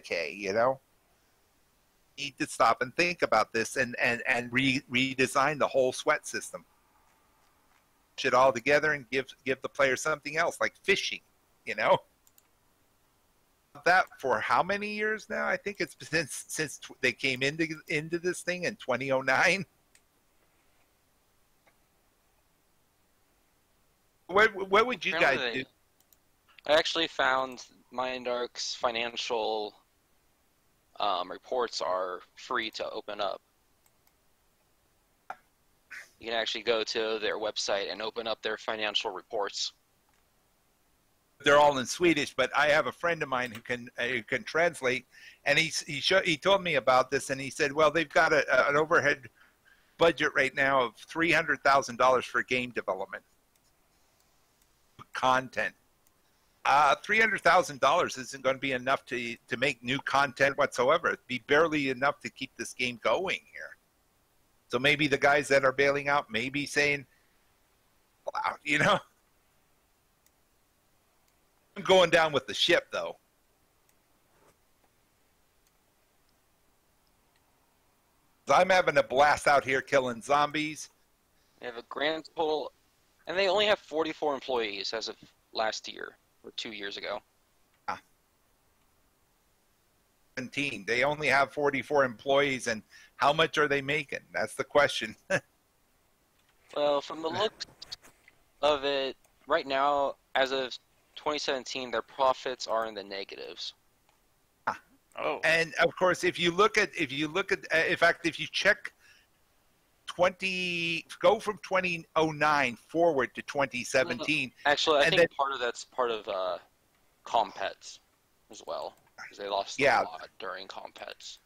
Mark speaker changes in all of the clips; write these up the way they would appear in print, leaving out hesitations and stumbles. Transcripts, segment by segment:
Speaker 1: decay, you know? Need to stop and think about this and redesign the whole sweat system. Push it all together and give the player something else, like fishing, you know? That for how many years now? I think it's since they came into this thing in 2009. What would you guys do?
Speaker 2: I actually found MindArc's financial reports are free to open up. You can actually go to their website and open up their financial reports.
Speaker 1: They're all in Swedish, but I have a friend of mine who can translate, and he told me about this, and he said, well, they've got an overhead budget right now of $300,000 for game development content. $300,000 isn't going to be enough to make new content whatsoever. It'd be barely enough to keep this game going here. So maybe the guys that are bailing out may be saying, you know, I'm going down with the ship, though. I'm having a blast out here killing zombies.
Speaker 2: They have a grand total, and they only have 44 employees as of last year, or 2 years ago.
Speaker 1: 17. They only have 44 employees, and how much are they making? That's the question.
Speaker 2: Well, from the looks of it, right now, as of 2017, their profits are in the negatives.
Speaker 3: Oh.
Speaker 1: And of course, if you check go from 2009 forward to 2017.
Speaker 2: Actually, I think part of that's part of Compets as well, because they lost a lot during Compets.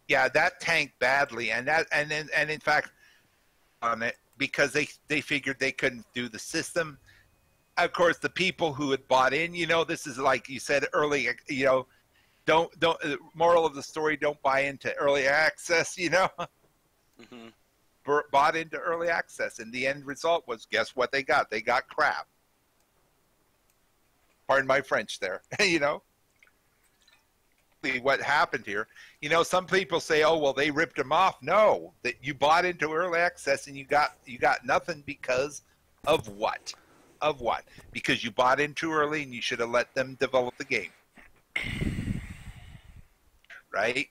Speaker 1: Yeah, that tanked badly, and in fact, on it because they figured they couldn't do the system. Of course, the people who had bought in, you know, this is like you said earlier, you know, don't moral of the story, don't buy into early access, you know. Mm-hmm. Bought into early access, and the end result was, guess what they got? They got crap. Pardon my French there, you know. What happened here, you know, some people say, oh, well, they ripped them off. No, that you bought into early access and you got nothing because of what? Of what? Because you bought in too early and you should have let them develop the game. Right?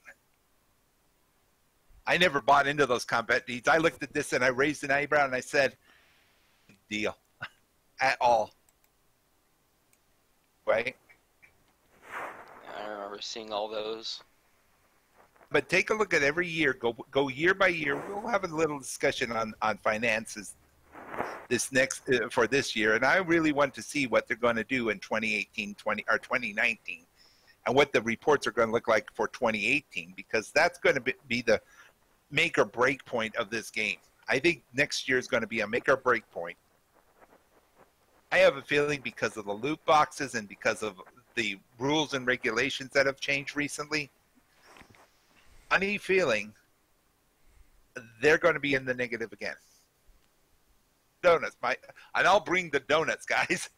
Speaker 1: I never bought into those combat needs. I looked at this and I raised an eyebrow and I said, deal. At all. Right?
Speaker 2: I remember seeing all those.
Speaker 1: But take a look at every year. Go year by year. We'll have a little discussion on finances for this year, and I really want to see what they're going to do in 2018, 2019, and what the reports are going to look like for 2018, because that's going to be the make or break point of this game. I think next year is going to be a make or break point. I have a feeling because of the loot boxes and because of the rules and regulations that have changed recently, funny feeling they're going to be in the negative again. Donuts, and I'll bring the donuts, guys.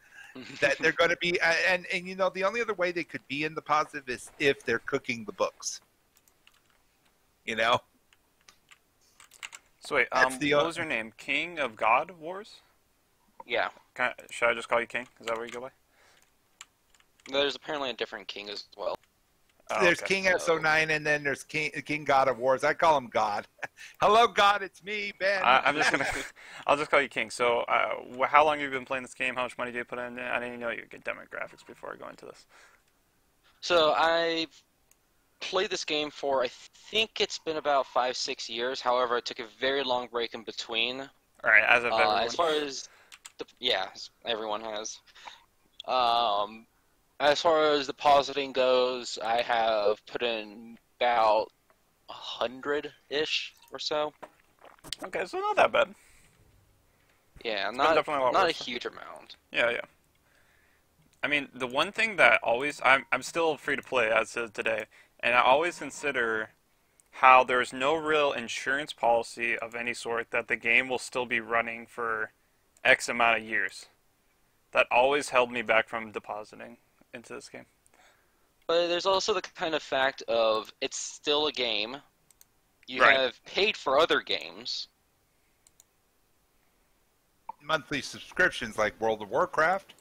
Speaker 1: That they're going to be, and you know, the only other way they could be in the positive is if they're cooking the books. You know.
Speaker 3: So wait, what was your name? King of God Wars?
Speaker 2: Yeah.
Speaker 3: Should I just call you King? Is that what you go by?
Speaker 2: There's apparently a different King as well.
Speaker 1: Oh, there's King SO9, and then there's King God of Wars. I call him God. Hello, God. It's me, Ben.
Speaker 3: I'll just call you King. So, how long have you been playing this game? How much money did you put in? I didn't know you get demographics before I go into this.
Speaker 2: So I've played this game for, I think it's been about 5-6 years. However, I took a very long break in between.
Speaker 3: All right, as of everyone.
Speaker 2: As far as everyone has. As far as depositing goes, I have put in about 100-ish or so.
Speaker 3: Okay, so not that bad.
Speaker 2: Yeah, not a huge amount.
Speaker 3: Yeah. I mean, the one thing that I'm still free to play as of today, and I always consider how there's no real insurance policy of any sort that the game will still be running for X amount of years. That always held me back from depositing into this game.
Speaker 2: But there's also the kind of fact of it's still a game. You
Speaker 3: Right.
Speaker 2: have paid for other games.
Speaker 1: Monthly subscriptions like World of Warcraft.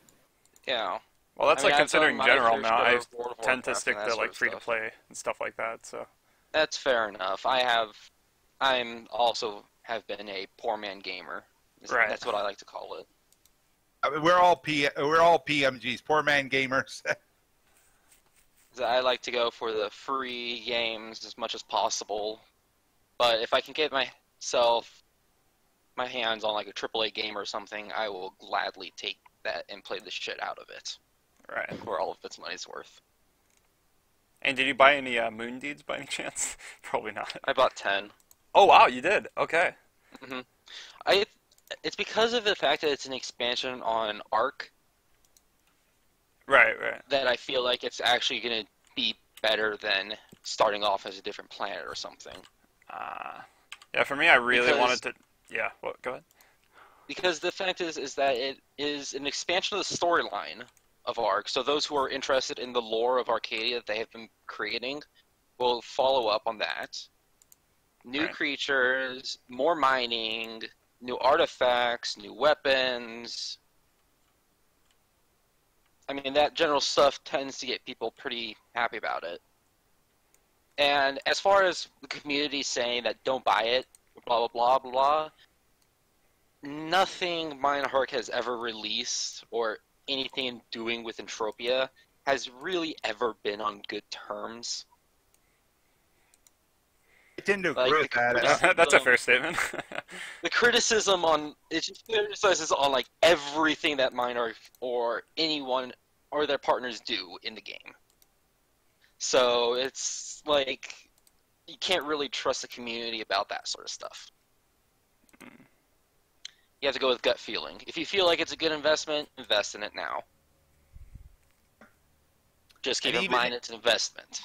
Speaker 2: Yeah.
Speaker 3: Well, that's
Speaker 2: I mean,
Speaker 3: like
Speaker 2: I've done
Speaker 3: considering
Speaker 2: my
Speaker 3: general
Speaker 2: fair
Speaker 3: now.
Speaker 2: share
Speaker 3: I
Speaker 2: of World of
Speaker 3: tend to
Speaker 2: Warcraft and
Speaker 3: stick
Speaker 2: that
Speaker 3: to
Speaker 2: sort
Speaker 3: like
Speaker 2: of
Speaker 3: free to
Speaker 2: stuff.
Speaker 3: play and stuff like that. So
Speaker 2: That's fair enough. I'm also have been a poor man gamer.
Speaker 3: right.
Speaker 2: That's what I like to call it.
Speaker 1: I mean, we're all PMGs, poor man gamers.
Speaker 2: I like to go for the free games as much as possible. But if I can get my hands on like a AAA game or something, I will gladly take that and play the shit out of it
Speaker 3: Right.
Speaker 2: for all of its money's worth.
Speaker 3: And did you buy any Moon Deeds by any chance? Probably not.
Speaker 2: I bought 10.
Speaker 3: Oh wow, you did. Okay.
Speaker 2: hmm I It's because of the fact that it's an expansion on Ark
Speaker 3: Right. Right.
Speaker 2: that I feel like it's actually going to be better than starting off as a different planet or something.
Speaker 3: Yeah. For me, I really
Speaker 2: Because-
Speaker 3: wanted to. Yeah. Well, go ahead.
Speaker 2: Because the fact is that it is an expansion of the storyline of Ark. So those who are interested in the lore of Arcadia that they have been creating will follow up on that. New
Speaker 3: Right.
Speaker 2: creatures, more mining, new artifacts, new weapons. I mean, that general stuff tends to get people pretty happy about it. And as far as the community saying that don't buy it, blah, blah, blah, blah, nothing Minehawk has ever released or anything doing with Entropia has really ever been on good terms.
Speaker 1: I tend to
Speaker 2: Like,
Speaker 1: agree with that.
Speaker 2: the-
Speaker 3: That's a fair statement.
Speaker 2: The criticism on it just criticizes on like everything that Minehawk or anyone or their partners do in the game. So it's like you can't really trust the community about that sort of stuff. You have to go with gut feeling. If you feel like it's a good investment, invest in it now. Just keep
Speaker 1: And
Speaker 2: in mind it's an investment.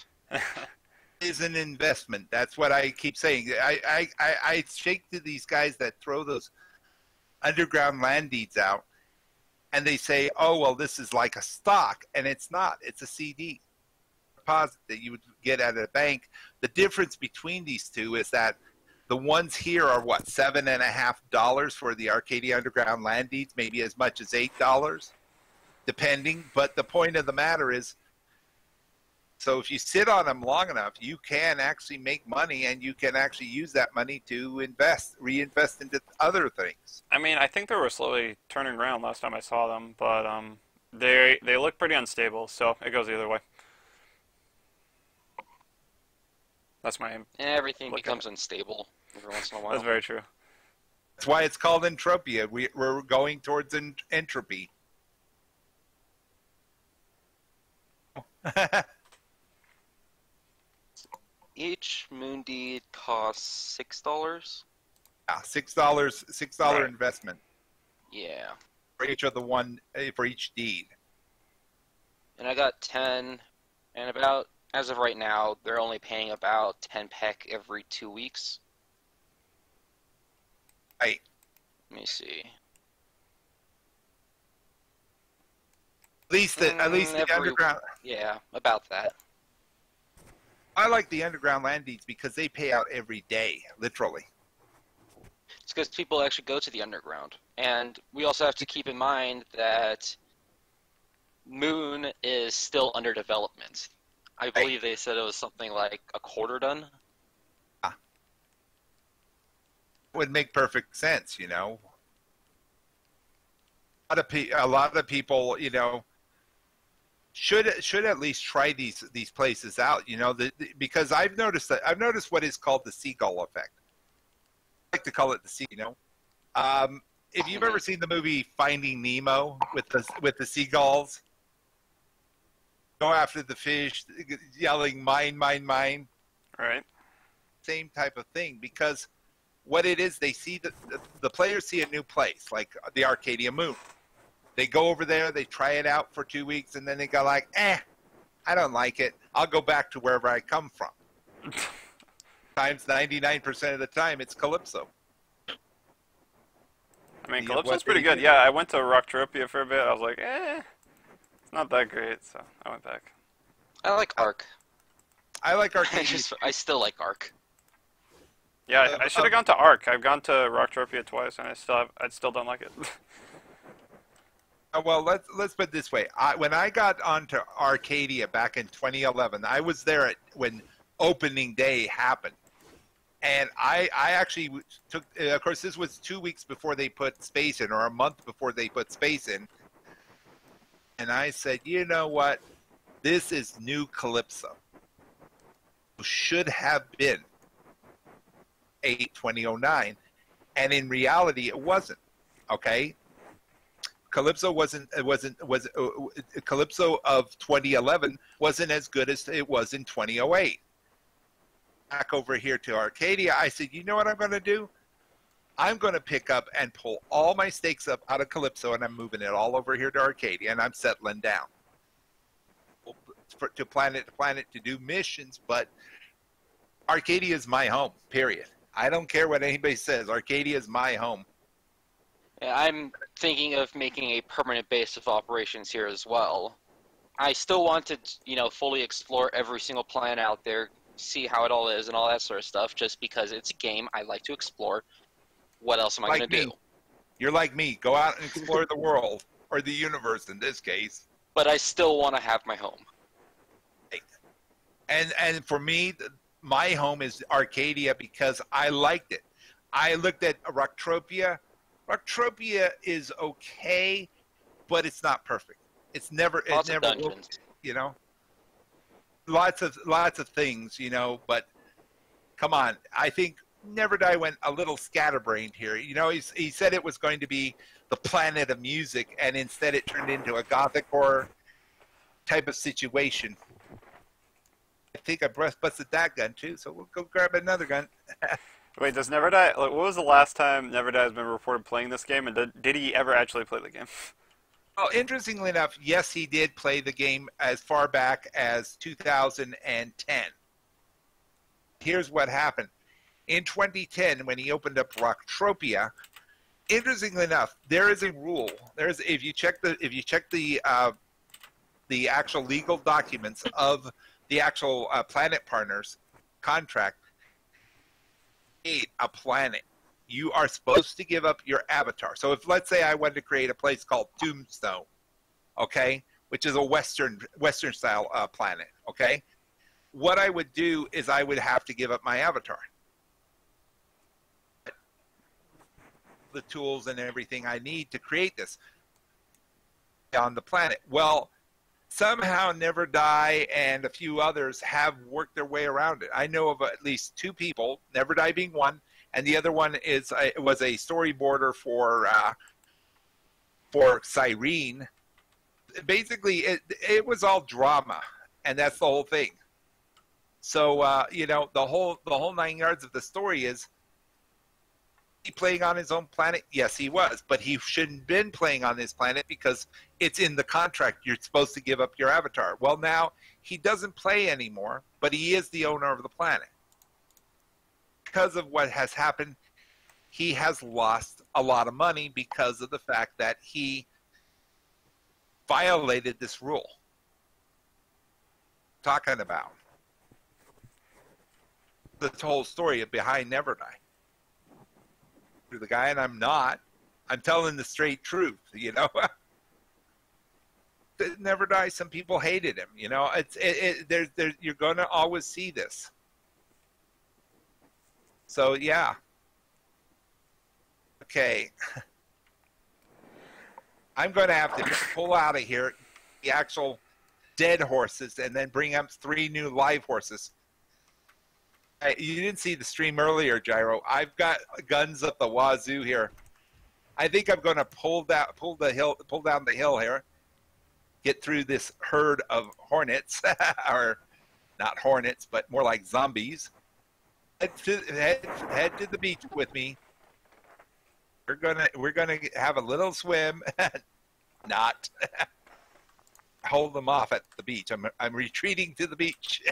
Speaker 1: Is an investment. That's what I keep saying. I shake to these guys that throw those underground land deeds out, and they say, "Oh well, this is like a stock," and it's not. It's a CD deposit that you would get at a bank. The difference between these two is that the ones here are what, $7.50 for the Arcadia Underground land deeds, maybe as much as $8, depending. But the point of the matter is, so if you sit on them long enough, you can actually make money, and you can actually use that money to reinvest into other things.
Speaker 3: I mean, I think they were slowly turning around last time I saw them, but they look pretty unstable, so it goes either way. That's my.
Speaker 2: And everything
Speaker 3: Look at
Speaker 2: becomes unstable every once in a while.
Speaker 3: That's very true.
Speaker 1: That's why it's called entropia. We're going towards entropy.
Speaker 2: Each moon deed costs $6.
Speaker 1: Yeah, $6
Speaker 3: Right.
Speaker 1: investment
Speaker 2: Yeah,
Speaker 1: for each for each deed.
Speaker 2: and I got 10, and about as of right now, they're only paying about 10 peck every 2 weeks.
Speaker 1: Right.
Speaker 2: Let me see.
Speaker 1: At least the
Speaker 2: Every-
Speaker 1: underground.
Speaker 2: Yeah, about that.
Speaker 1: I like the underground land deeds because they pay out every day, literally.
Speaker 2: It's because people actually go to the underground, and we also have to keep in mind that Moon is still under development. I believe they said it was something like a quarter done.
Speaker 1: Would make perfect sense, you know. A lot of people, you know, should at least try these places out, you know, because I've noticed what is called the seagull effect. I like to call it the sea, you know. If you've ever seen the movie Finding Nemo with the seagulls, go after the fish, yelling "mine, mine, mine."
Speaker 3: Right.
Speaker 1: Same type of thing, because what it is, they see the players see a new place like the Arcadia Moon. They go over there, they try it out for 2 weeks, and then they go like, I don't like it. I'll go back to wherever I come from. Times 99% of the time, it's Calypso.
Speaker 3: I mean,
Speaker 1: Yeah,
Speaker 3: Calypso's
Speaker 1: what
Speaker 3: pretty
Speaker 1: they
Speaker 3: good.
Speaker 1: do.
Speaker 3: Yeah, I went to Rocktropia for a bit. I was like, it's not that great, so I went back.
Speaker 2: I like Ark.
Speaker 1: I like
Speaker 2: I
Speaker 1: Arcadia.
Speaker 2: I still like Ark.
Speaker 3: Yeah, I should have gone to Ark. I've gone to Rocktropia twice, and I still don't like it.
Speaker 1: Well, let's put it this way. When I got onto Arcadia back in 2011, I was there when opening day happened, and I actually took. Of course, this was 2 weeks before they put space in, or a month before they put space in. And I said, you know what? This is New Calypso. Should have been 2009, and in reality, it wasn't. Okay. Calypso Calypso of 2011 wasn't as good as it was in 2008. Back over here to Arcadia, I said, you know what I'm going to do? I'm going to pick up and pull all my stakes up out of Calypso, and I'm moving it all over here to Arcadia, and I'm settling down to planet to planet to do missions. But Arcadia is my home, period. I don't care what anybody says. Arcadia is my home.
Speaker 2: Yeah, I'm thinking of making a permanent base of operations here as well. I still want to, fully explore every single planet out there, see how it all is and all that sort of stuff, just because it's a game I like to explore. What else am I going to do?
Speaker 1: You're like me. Go out and explore the world, or the universe in this case.
Speaker 2: But I still want to have my home.
Speaker 1: And for me, my home is Arcadia because I liked it. I looked at Rocktropia. Rocktropia is okay, but it's not perfect. It's never
Speaker 2: Dungeons.
Speaker 1: Lots of things, but come on. I think Never Die went a little scatterbrained here. He said it was going to be the planet of music, and instead it turned into a gothic horror type of situation. I think I busted that gun too, so we'll go grab another gun.
Speaker 3: Wait, does Never Die? What was the last time Never Die has been reported playing this game, and did he ever actually play the game?
Speaker 1: Well, interestingly enough, yes, he did play the game as far back as 2010. Here's what happened. In 2010, when he opened up Rocktropia, interestingly enough, there is a rule. If you check the actual legal documents of the actual Planet Partners contract, a planet, you are supposed to give up your avatar. So if, let's say, I wanted to create a place called Tombstone, okay, which is a Western style planet, okay, what I would do is I would have to give up my avatar, the tools and everything I need to create this on the planet. Well, somehow Never Die and a few others have worked their way around it. I know of at least two people, Never Die being one, and the other one was a storyboarder for Cyrene. Basically, it was all drama, and that's the whole thing. So the whole 9 yards of the story is he playing on his own planet. Yes, he was, but he shouldn't have been playing on this planet because it's in the contract. You're supposed to give up your avatar. Well, now he doesn't play anymore, but he is the owner of the planet. Because of what has happened, he has lost a lot of money because of the fact that he violated this rule. Talking about the whole story behind Never Die. To the guy, and I'm not. I'm telling the straight truth, Never Die. Some people hated him, you're going to always see this. So yeah. Okay. I'm going to have to pull out of here the actual dead horses and then bring up 3 new live horses. You didn't see the stream earlier, Gyro. I've got guns up the wazoo here. I think I'm going to pull down the hill here, get through this herd of hornets, or not hornets, but more like zombies. Head to the beach with me. We're gonna have a little swim. Not hold them off at the beach. I'm retreating to the beach.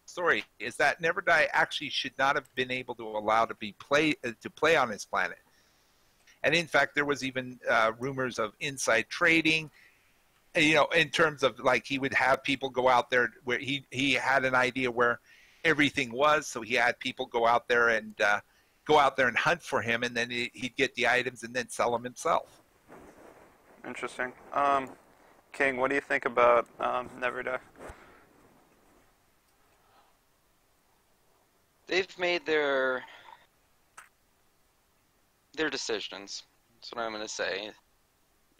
Speaker 1: Story is that Never Die actually should not have been able to allow to play on his planet, and in fact there was even rumors of inside trading, you know, in terms of like he would have people go out there where he had an idea where everything was, so he had people go out there and hunt for him, and then he'd get the items and then sell them himself.
Speaker 3: Interesting. King, what do you think about Never Die?
Speaker 2: They've made their decisions. That's what I'm going to say.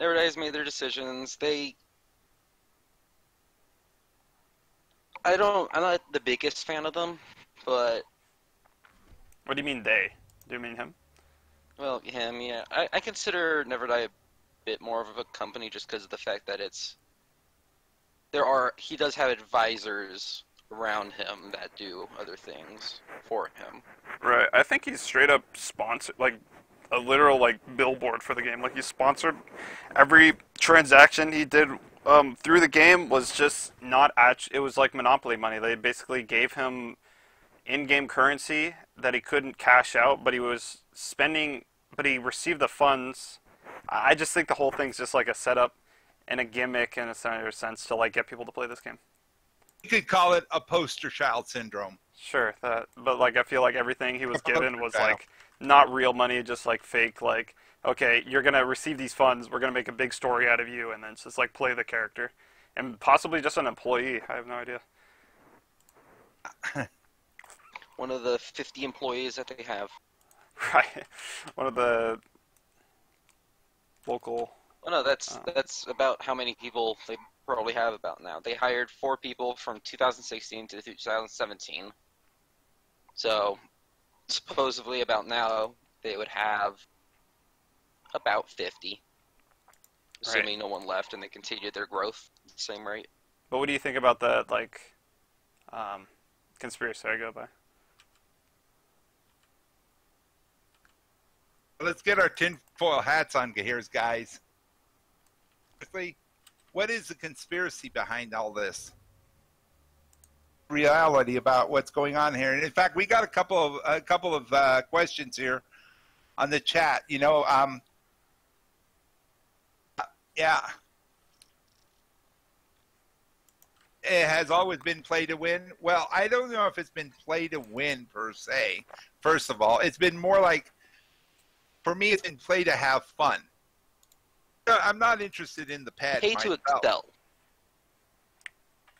Speaker 2: Never Die's made their decisions. I'm not the biggest fan of them, but...
Speaker 3: What do you mean they? Do you mean him?
Speaker 2: Well, him, yeah. I consider Never Die a bit more of a company just because of the fact that he does have advisors around him that do other things for him.
Speaker 3: Right. I think he's straight up sponsored, like a literal like billboard for the game. Like he sponsored every transaction he did through the game was just not it was like Monopoly money. They basically gave him in-game currency that he couldn't cash out, but he was spending, but he received the funds. I just think the whole thing's just like a setup and a gimmick in a sense to like get people to play this game.
Speaker 1: You could call it a poster child syndrome.
Speaker 3: Sure, but like I feel like everything he was given was like not real money, just like fake. Like, okay, you're gonna receive these funds, we're gonna make a big story out of you, and then it's just like play the character, and possibly just an employee. I have no idea.
Speaker 2: One of the 50 employees that they have.
Speaker 3: Right, one of the local.
Speaker 2: Oh no, that's about how many people they probably have about now. They hired 4 people from 2016 to 2017. So, supposedly about now, they would have about 50. Assuming no one left and they continued their growth at the same rate.
Speaker 3: But what do you think about that, like, conspiracy I go by?
Speaker 1: Let's get our tinfoil hats on here, guys. What is the conspiracy behind all this? Reality about what's going on here, and in fact, we got a couple of questions here on the chat. You know, yeah, it has always been play to win. Well, I don't know if it's been play to win per se. First of all, it's been more like, for me, it's been play to have fun. I'm not interested in the pad.
Speaker 2: Pay to excel.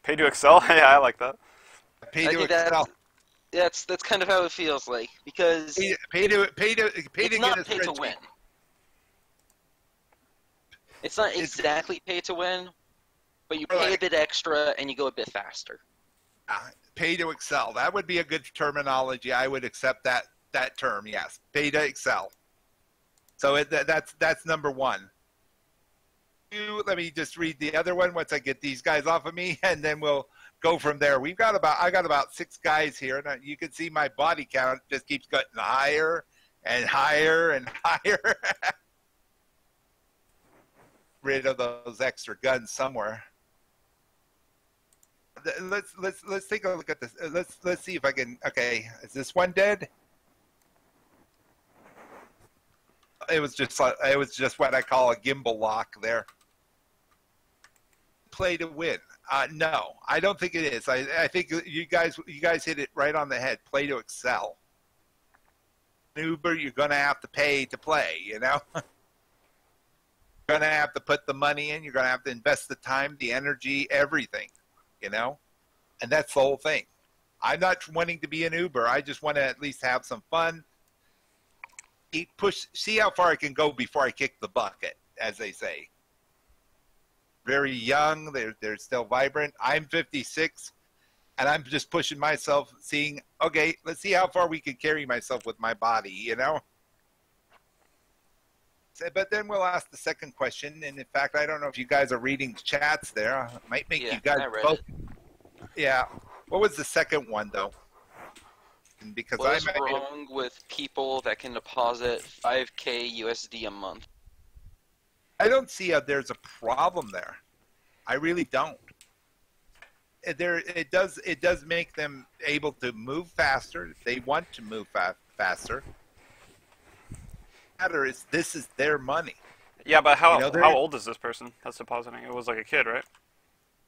Speaker 3: Pay to excel? Yeah, I like that.
Speaker 1: Pay to excel.
Speaker 2: That's kind of how it feels like, because
Speaker 1: pay to
Speaker 2: it's not pay to win. It's not exactly pay to win, but you pay a bit extra and you go a bit faster.
Speaker 1: Pay to excel. That would be a good terminology. I would accept that term. Yes, pay to excel. So that's number one. Let me just read the other one once I get these guys off of me, and then we'll go from there. I got about 6 guys here, and you can see my body count just keeps getting higher and higher and higher. Rid of those extra guns somewhere. Let's take a look at this. Let's see if I can. Okay, is this one dead? It was just what I call a gimbal lock there. Play to win. No, I don't think it is. I think you guys hit it right on the head. Play to excel. Uber, you're going to have to pay to play, you know? You're going to have to put the money in. You're going to have to invest the time, the energy, everything, you know? And that's the whole thing. I'm not wanting to be an Uber. I just want to at least have some fun. See how far I can go before I kick the bucket, as they say. Very young, they're still vibrant. I'm 56, and I'm just pushing myself, seeing, okay, let's see how far we can carry myself with my body, you know? But then we'll ask the second question, and in fact, I don't know if you guys are reading chats there. It might make you guys both. Yeah. What was the second one, though? Because
Speaker 2: what is wrong with people that can deposit 5K USD a month?
Speaker 1: I don't see how there's a problem there. I really don't. It does make them able to move faster. They want to move faster. The matter is, this is their money.
Speaker 3: Yeah, but
Speaker 1: You know,
Speaker 3: how old is this person that's depositing? It was like a kid, right?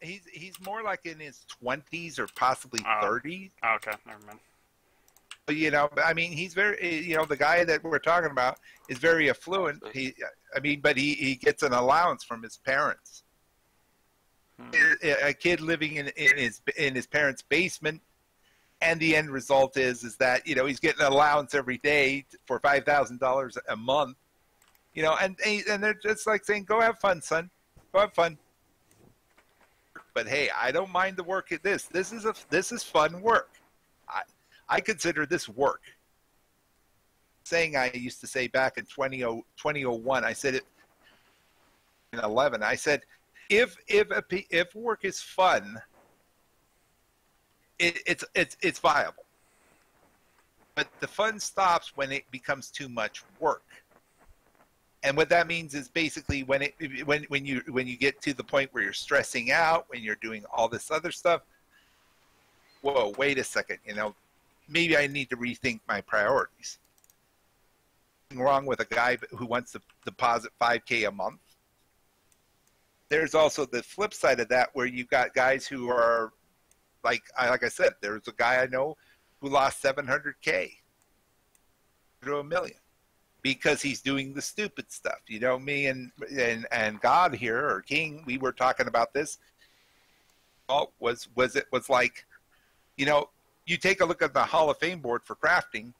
Speaker 1: he's more like in his 20s or possibly 30s.
Speaker 3: Oh, okay, never mind.
Speaker 1: But, you know, I mean, he's very, you know, the guy that we're talking about is very affluent. But he gets an allowance from his parents. A kid living in his parents' basement, and the end result is that, you know, he's getting an allowance every day for $5,000 a month. You know, and they're just like saying, "Go have fun, son. Go have fun." But hey, I don't mind the work at this. This is fun work. I consider this work. Saying I used to say back in 2001, I said it in 11. I said, if work is fun, it's viable. But the fun stops when it becomes too much work. And what that means is basically when you get to the point where you're stressing out, when you're doing all this other stuff. Whoa, wait a second. You know, maybe I need to rethink my priorities. Nothing wrong with a guy who wants to deposit $5K a month. There's also the flip side of that, where you've got guys who are like I said, there's a guy I know who lost $700K to $1 million. Because he's doing the stupid stuff. You know, me and God here, or King, we were talking about this. Well, was like, you know, you take a look at the Hall of Fame board for crafting,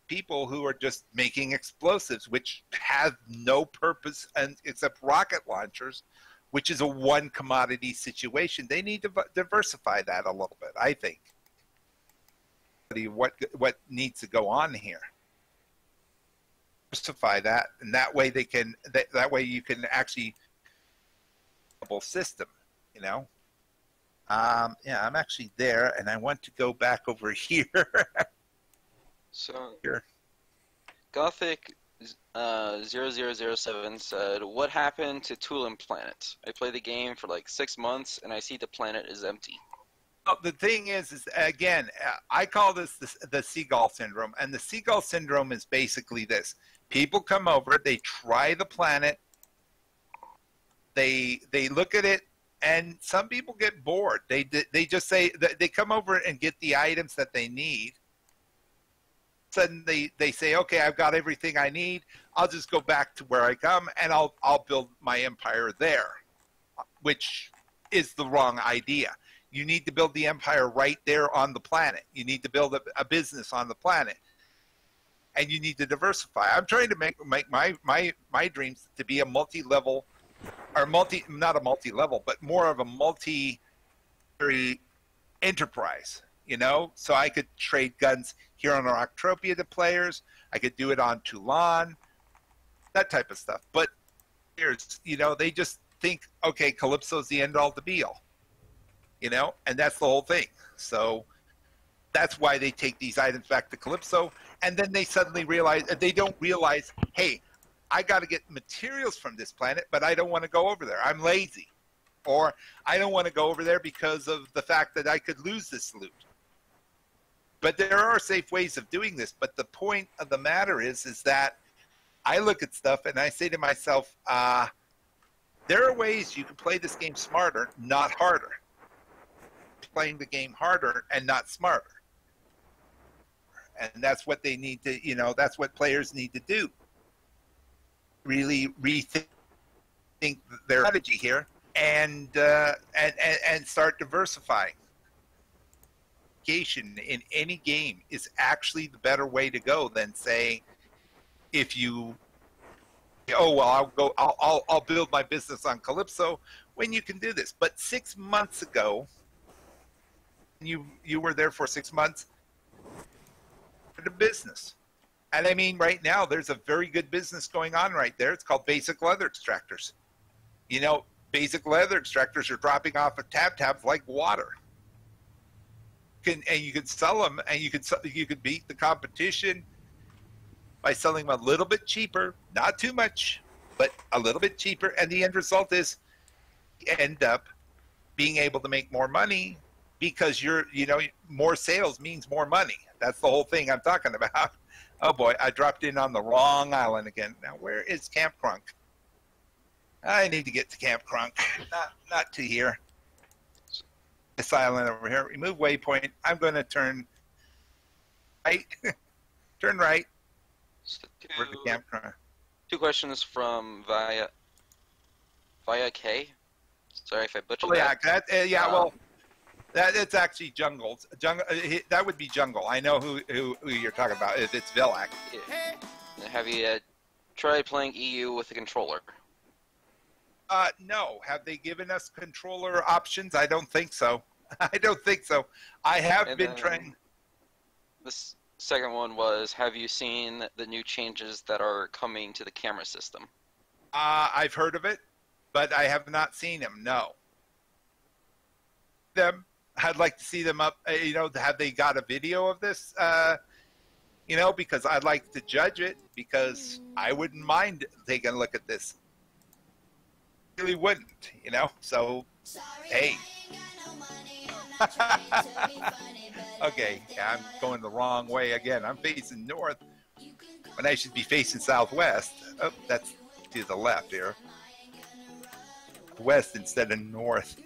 Speaker 1: people who are just making explosives, which have no purpose except rocket launchers, which is a one commodity situation. They need to diversify that a little bit, I think. What needs to go on here? Diversify that, and that way they can that way you can actually system, you know. Yeah, I'm actually there, and I want to go back over here.
Speaker 2: So
Speaker 1: here.
Speaker 2: Gothic 0007 said, "What happened to Tulum Planet? I played the game for like 6 months, and I see the planet is empty."
Speaker 1: Well, the thing is again, I call this the seagull syndrome, and the seagull syndrome is basically this: people come over, they try the planet, they look at it, and some people get bored. They just say they come over and get the items that they need. Suddenly they say, "Okay, I've got everything I need. I'll just go back to where I come, and I'll build my empire there," which is the wrong idea. You need to build the empire right there on the planet. You need to build a business on the planet, and you need to diversify. I'm trying to make my dreams to be a multi-level, or not a multi-level, but more of a enterprise. You know, so I could trade guns here on Arctropia to players. I could do it on Toulon, that type of stuff. But here's, you know, they just think, okay, Calypso's the end all to be all. You know, and that's the whole thing. So that's why they take these items back to Calypso, and then they suddenly realize, they don't realize, hey, I got to get materials from this planet, but I don't want to go over there. I'm lazy. Or I don't want to go over there because of the fact that I could lose this loot. But there are safe ways of doing this. But the point of the matter is that I look at stuff and I say to myself, there are ways you can play this game smarter, not harder. Playing the game harder and not smarter. And that's what they need to, you know, that's what players need to do. Really rethink their strategy here and start diversifying. In any game is actually the better way to go than saying, if you, oh well, I'll build my business on Calypso when you can do this. But 6 months ago, you were there for 6 months for the business. And I mean, right now, there's a very good business going on right there. It's called Basic Leather Extractors. You know, Basic Leather Extractors are dropping off of tabs like water. And you can sell them, and you could beat the competition by selling them a little bit cheaper, not too much, but a little bit cheaper. And the end result is you end up being able to make more money, because more sales means more money. That's the whole thing I'm talking about. Oh boy, I dropped in on the wrong island again. Now where is Camp Crunk? I need to get to Camp Crunk. Not to here. This island over here. Remove waypoint. I'm going to turn right. Turn right.
Speaker 2: So
Speaker 1: Over to Camp Crunk.
Speaker 2: two questions from Via K. Sorry if I butchered
Speaker 1: Oh yeah,
Speaker 2: that.
Speaker 1: well, it's actually jungles. That would be jungle. I know who you're talking about. If it's Vilak.
Speaker 2: Yeah. Have you tried playing EU with a controller?
Speaker 1: No. Have they given us controller options? I don't think so. I don't think so. I have
Speaker 2: And
Speaker 1: been
Speaker 2: then
Speaker 1: trying.
Speaker 2: This second one was, have you seen the new changes that are coming to the camera system?
Speaker 1: I've heard of it, but I have not seen them. No. I'd like to see them up. Have they got a video of this? Because I'd like to judge it, because I wouldn't mind taking a look at this. Really wouldn't, So, hey. Okay, yeah, I'm going the wrong way again. I'm facing north when I should be facing southwest. Oh, that's to the left here. West instead of north.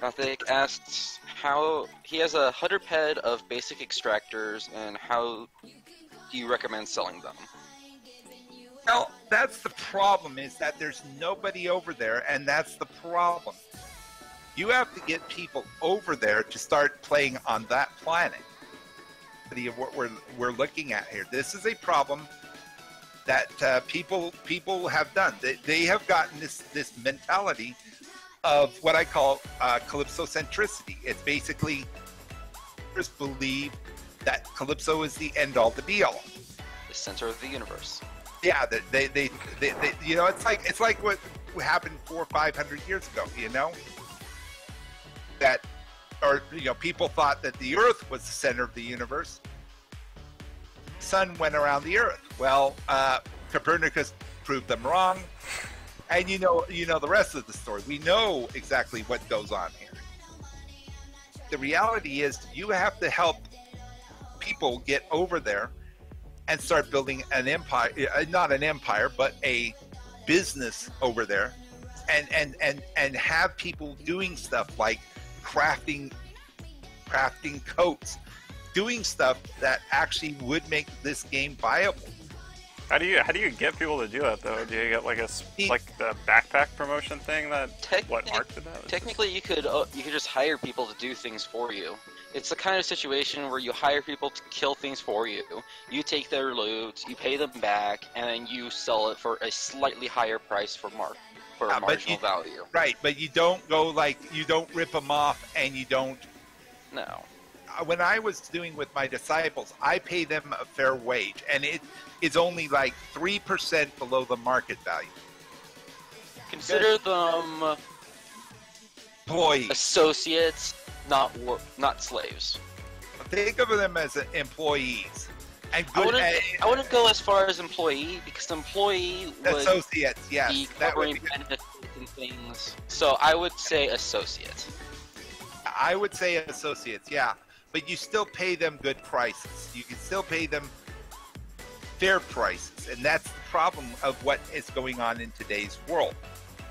Speaker 2: Gothic asks how he has 100 ped of basic extractors, and how do you recommend selling them?
Speaker 1: Well, that's the problem, is that there's nobody over there, and that's the problem. You have to get people over there to start playing on that planet. Of what we're looking at here. This is a problem that people have done. They have gotten this mentality of what I call calypsocentricity. It's basically just believe that Calypso is the end all, the be all.
Speaker 2: The center of the universe.
Speaker 1: Yeah, they it's like what happened 400 or 500 years ago. People thought that the Earth was the center of the universe. The sun went around the Earth. Well, Copernicus proved them wrong, and you know the rest of the story. We know exactly what goes on here. The reality is, you have to help people get over there and start building an empire, not an empire, but a business over there, and have people doing stuff like crafting coats, doing stuff that actually would make this game viable.
Speaker 3: How do you get people to do that though? Do you get like the backpack promotion thing that Mark did that?
Speaker 2: Technically, you could just hire people to do things for you. It's the kind of situation where you hire people to kill things for you. You take their loot, you pay them back, and then you sell it for a slightly higher price for marginal value.
Speaker 1: Right, but you don't you don't rip them off, and you don't.
Speaker 2: No.
Speaker 1: When I was doing with my disciples, I pay them a fair wage, and it is only like 3% below the market value.
Speaker 2: Consider them
Speaker 1: employees,
Speaker 2: associates, not slaves.
Speaker 1: Think of them as employees. And good,
Speaker 2: I wouldn't go as far as employee, because employee would
Speaker 1: associates, yes,
Speaker 2: be covering benefits and things. So I would say associate.
Speaker 1: I would say associates, yeah. But you still pay them good prices. You can still pay them fair prices. And that's the problem of what is going on in today's world.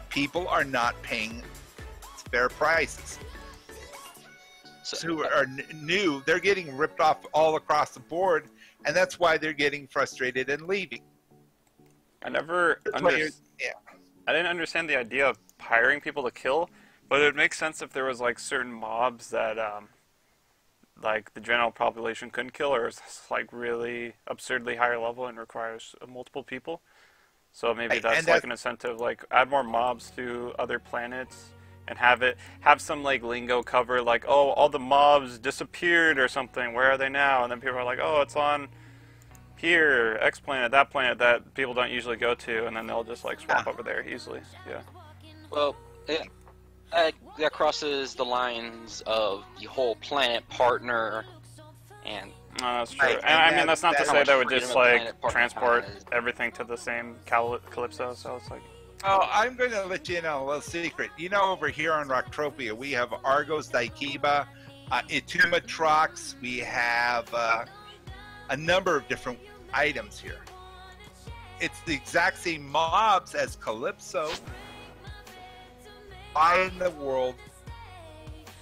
Speaker 1: People are not paying fair prices. So who are new, they're getting ripped off all across the board, and that's why they're getting frustrated and leaving.
Speaker 3: I didn't understand the idea of hiring people to kill, but it would make sense if there was like certain mobs that like the general population couldn't kill, or it's like really absurdly higher level and requires multiple people. So maybe that's like an incentive, like add more mobs to other planets and have some like lingo cover, like, oh, all the mobs disappeared or something, where are they now? And then people are like, oh, it's on here, X planet that people don't usually go to, and then they'll just like swap over there easily. Yeah.
Speaker 2: Well, that crosses the lines of the whole planet partner, and
Speaker 3: that's true. And I mean, that's not to say they would just like transport everything to the same Calypso. So it's like.
Speaker 1: Oh, I'm going to let you in on a little secret. Over here on Rocktropia, we have Argos Daikiba, Ituma Trox, we have a number of different items here. It's the exact same mobs as Calypso. Why in the world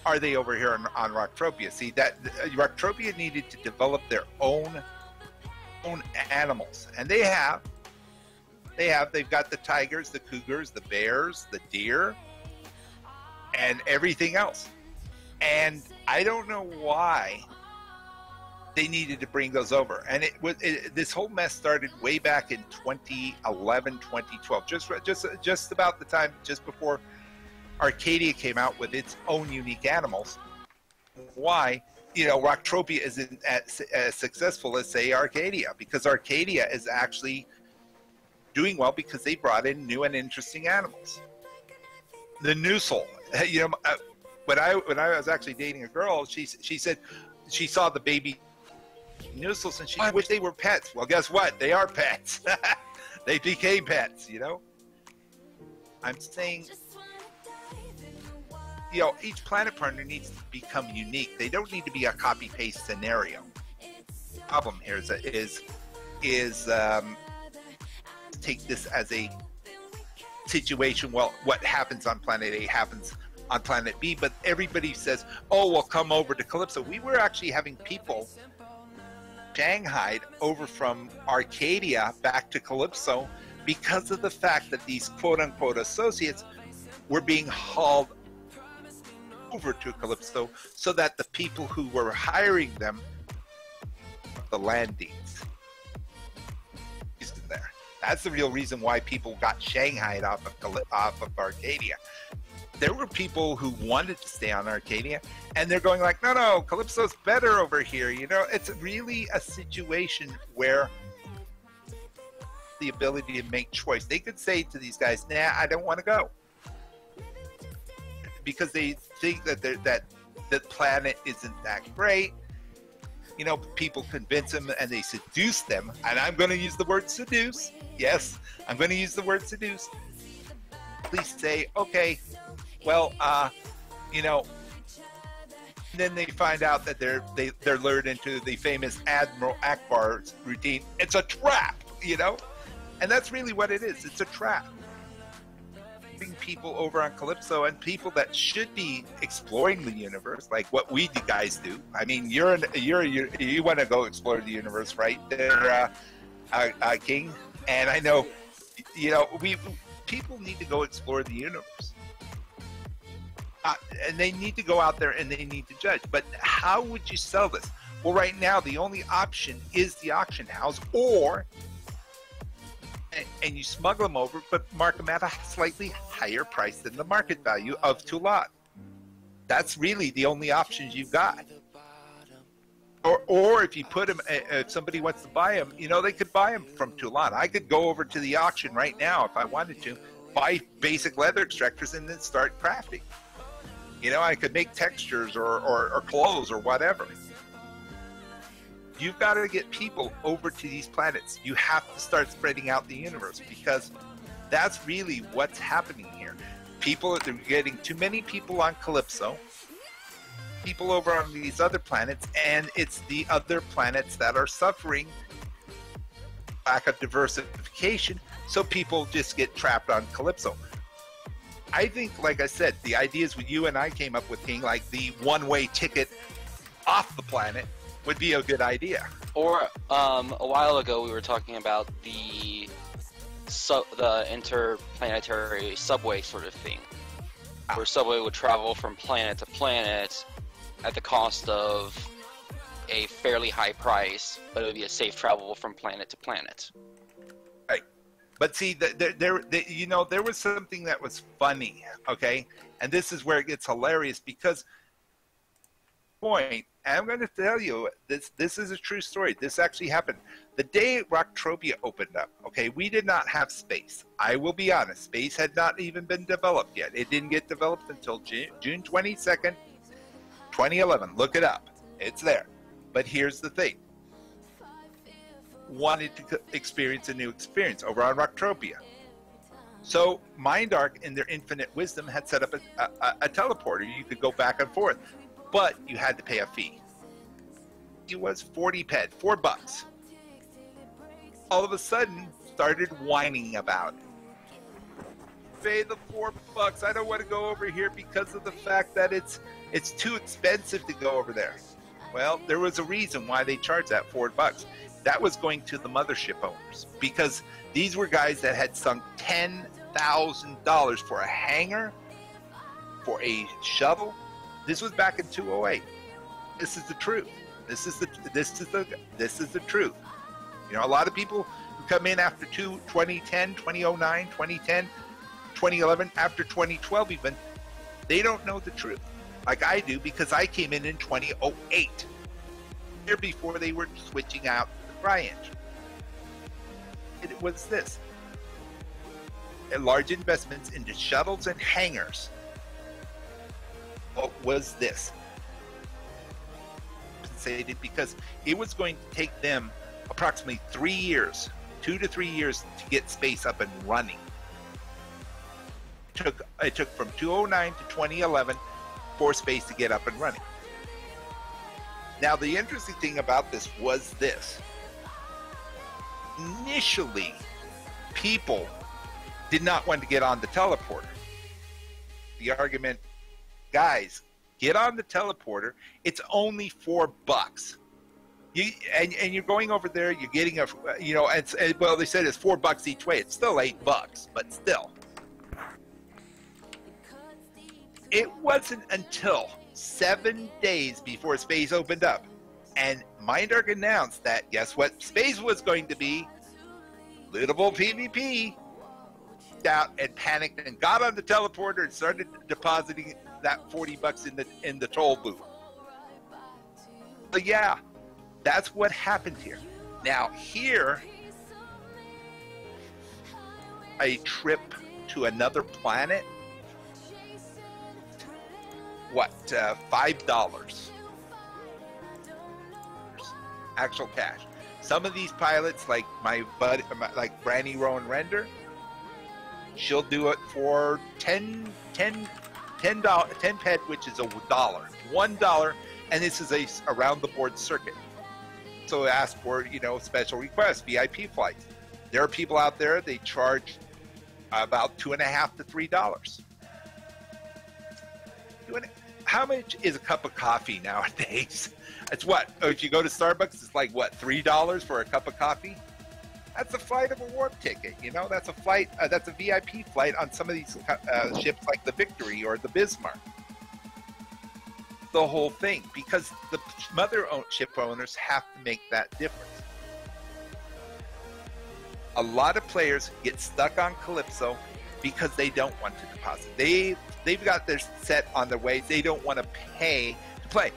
Speaker 1: are they over here on Rocktropia? See, that Rocktropia needed to develop their own animals, and they've got the tigers, the cougars, the bears, the deer, and everything else. And I don't know why they needed to bring those over. And this whole mess started way back in 2011, 2012, just about the time just before Arcadia came out with its own unique animals. Why? Rocktropia isn't as successful as, say, Arcadia, because Arcadia is actually doing well because they brought in new and interesting animals. The Noosel, when I was actually dating a girl, she said she saw the baby Noosels and she wished they were pets. Well, guess what? They are pets. They became pets. I'm saying, each planet partner needs to become unique. They don't need to be a copy-paste scenario. The problem here is take this as a situation. Well, what happens on Planet A happens on Planet B, but everybody says, oh, well, come over to Calypso. We were actually having people shanghaied over from Arcadia back to Calypso because of the fact that these quote-unquote associates were being hauled over to Calypso so that the people who were hiring them, the landings, there. That's the real reason why people got shanghaied off of Arcadia. There were people who wanted to stay on Arcadia, and they're going like, no, Calypso's better over here. It's really a situation where the ability to make choice. They could say to these guys, nah, I don't want to go. Because they think that the planet isn't that great. People convince them and they seduce them. And I'm going to use the word seduce. Yes, I'm going to use the word seduce. Please say, okay, well, then they find out that they're lured into the famous Admiral Akbar's routine. It's a trap, and that's really what it is. It's a trap. People over on Calypso and people that should be exploring the universe, like what we guys do. I mean, you want to go explore the universe, right? There, King. And I know, people need to go explore the universe. And they need to go out there and they need to judge. But how would you sell this? Well, right now, the only option is the auction house, and you smuggle them over, but mark them at a slightly higher price than the market value of Tulat. That's really the only options you've got. Or if you put them, if somebody wants to buy them, they could buy them from Tulat. I could go over to the auction right now if I wanted to, buy basic leather extractors, and then start crafting. I could make textures or clothes or whatever. You've got to get people over to these planets. You have to start spreading out the universe, because that's really what's happening here. They're getting too many people on Calypso, people over on these other planets, and it's the other planets that are suffering lack of diversification, so people just get trapped on Calypso. I think, like I said, the ideas what you and I came up with, King, like the one-way ticket off the planet, would be a good idea.
Speaker 2: Or a while ago we were talking about the interplanetary subway sort of thing, where subway would travel from planet to planet at the cost of a fairly high price, but it would be a safe travel from planet to planet.
Speaker 1: Right. But see, there was something that was funny, okay? And this is where it gets hilarious, because I'm going to tell you, this is a true story. This actually happened. The day Rocktropia opened up, okay, we did not have space. I will be honest, space had not even been developed yet. It didn't get developed until June 22nd, 2011. Look it up. It's there. But here's the thing. Wanted to experience a new experience over on Rocktropia. So Mindark, in their infinite wisdom, had set up a teleporter. You could go back and forth, but you had to pay a fee. it was 40 ped, $4. All of a sudden, started whining about it. Pay the $4. I don't want to go over here because of the fact that it's too expensive to go over there. Well, there was a reason why they charged that $4. That was going to the mothership owners, because these were guys that had sunk $10,000 for a hangar, for a shuttle. This was back in 2008. This is the truth. This is the truth. You know, a lot of people who come in after 2010, 2009, 2010, 2011, after 2012 even, they don't know the truth like I do, because I came in 2008, year before they were switching out the dry engine. It was this: large investments into shuttles and hangars. What was this? Compensated because it was going to take them approximately 3 years, 2 to 3 years, to get space up and running. It took from 2009 to 2011 for space to get up and running. Now, the interesting thing about this was this. Initially, people did not want to get on the teleporter. The argument, guys, get on the teleporter. It's only $4. And you're going over there. You're getting a, you know, well, they said it's $4 each way. It's still $8, but still. It wasn't until 7 days before space opened up, and Mindark announced that, guess what space was going to be? Little PvP. Out and panicked and got on the teleporter and started depositing that $40 in the toll booth. But yeah, that's what happened here. Now here, a trip to another planet. What, $5 actual cash. Some of these pilots, like my buddy, like Branny Rowan Render, she'll do it for 10 ped, which is $1, and this is a around the board circuit. So ask for, you know, special requests, VIP flights. There are people out there, they charge about $2.50 to $3. How much is a cup of coffee nowadays? It's what? Oh, if you go to Starbucks, it's like what, $3 for a cup of coffee? That's the flight of a warp ticket. You know, that's a flight. That's a VIP flight on some of these ships, like the Victory or the Bismarck. The whole thing, because the ship owners have to make that difference. A lot of players get stuck on Calypso because they don't want to deposit. They've got their set on their ways. They don't want to pay to play.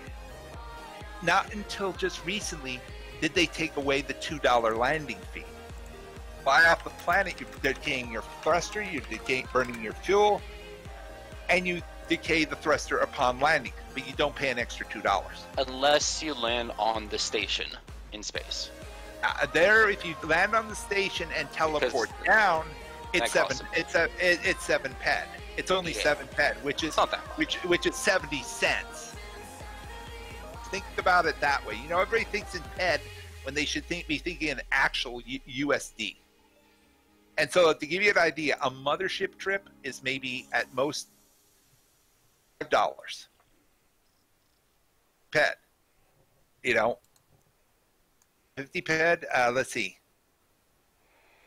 Speaker 1: Not until just recently did they take away the $2 landing fee. Fly off the planet, you're decaying your thruster, you're burning your fuel, and you decay the thruster upon landing, but you don't pay an extra $2.
Speaker 2: Unless you land on the station in space.
Speaker 1: If you land on the station and teleport down, it's seven. It's 7 ped. It's only 7 ped, which is
Speaker 2: not that much.
Speaker 1: which is 70 cents. Think about it that way. You know, everybody thinks in ped when they should be thinking in actual USD. And so, to give you an idea, a mothership trip is maybe at most $5 ped. You know, 50 ped. Let's see.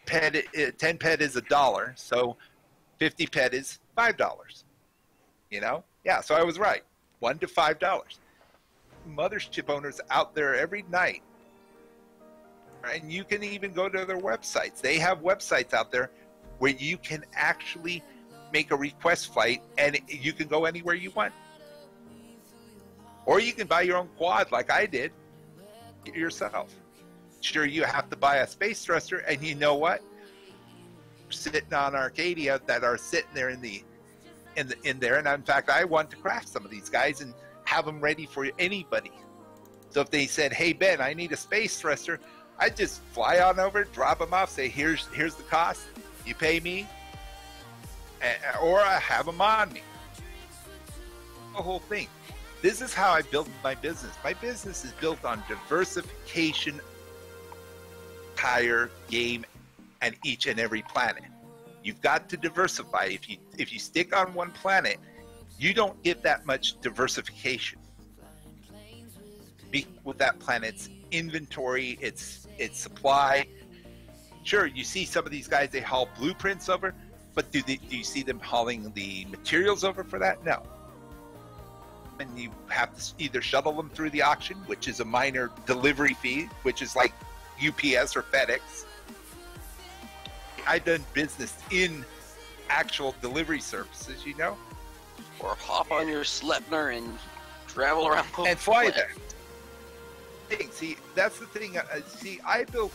Speaker 1: 10 ped is $1, so 50 ped is $5. You know, yeah. So I was right. $1 to $5. Mothership owners out there every night. And you can even go to their websites. They have websites out there where you can actually make a request flight and you can go anywhere you want. Or you can buy your own quad like I did yourself. Sure, you have to buy a space thruster, and you know what? Sitting on Arcadia that are sitting there in there, and in fact, I want to craft some of these guys and have them ready for anybody. So if they said, "Hey Ben, I need a space thruster," I just fly on over, drop them off, say, here's the cost, you pay me, or I have them on me. The whole thing. This is how I built my business. My business is built on diversification, entire game, and each and every planet. You've got to diversify. If you stick on one planet, you don't get that much diversification. With that planet's inventory, its supply. Sure, you see some of these guys, they haul blueprints over, but do you see them hauling the materials over for that? No. And you have to either shuttle them through the auction, which is a minor delivery fee, which is like UPS or FedEx. I've done business in actual delivery services, you know?
Speaker 2: Or hop on your Sleipnir and travel around
Speaker 1: and fly there. See, that's the thing. See, I built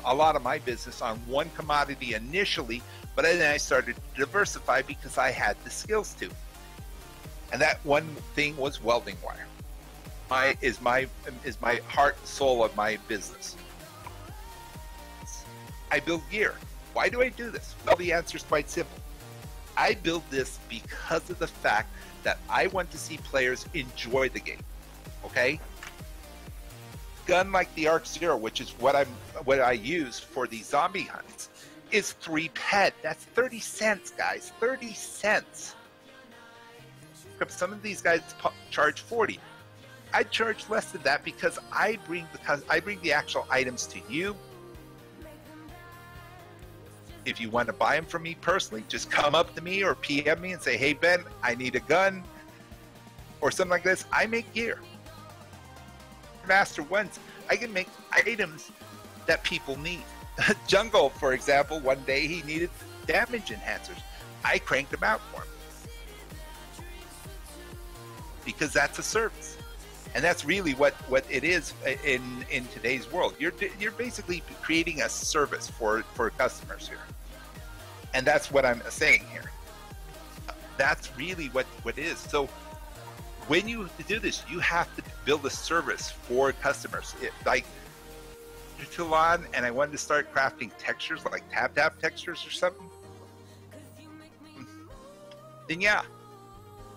Speaker 1: a lot of my business on one commodity initially, but then I started to diversify because I had the skills to. And that one thing was welding wire. Is my heart and soul of my business. I build gear. Why do I do this? Well, the answer is quite simple. I build this because of the fact that I want to see players enjoy the game. Okay? Gun like the Arc Zero, which is what I use for these zombie hunts, is 3 ped. That's 30 cents, guys. 30 cents. Some of these guys charge 40. I charge less than that because I bring the actual items to you. If you want to buy them from me personally, just come up to me or PM me and say, "Hey Ben, I need a gun," or something like this. I make gear. Master ones, I can make items that people need. Jungle, for example, one day he needed damage enhancers. I cranked them out for him because that's a service, and that's really what it is in today's world. You're basically creating a service for customers here, and that's what I'm saying here. That's really what it is. So when you do this, you have to build a service for customers. Like Toulon, and I wanted to start crafting textures, like tap textures or something, then yeah,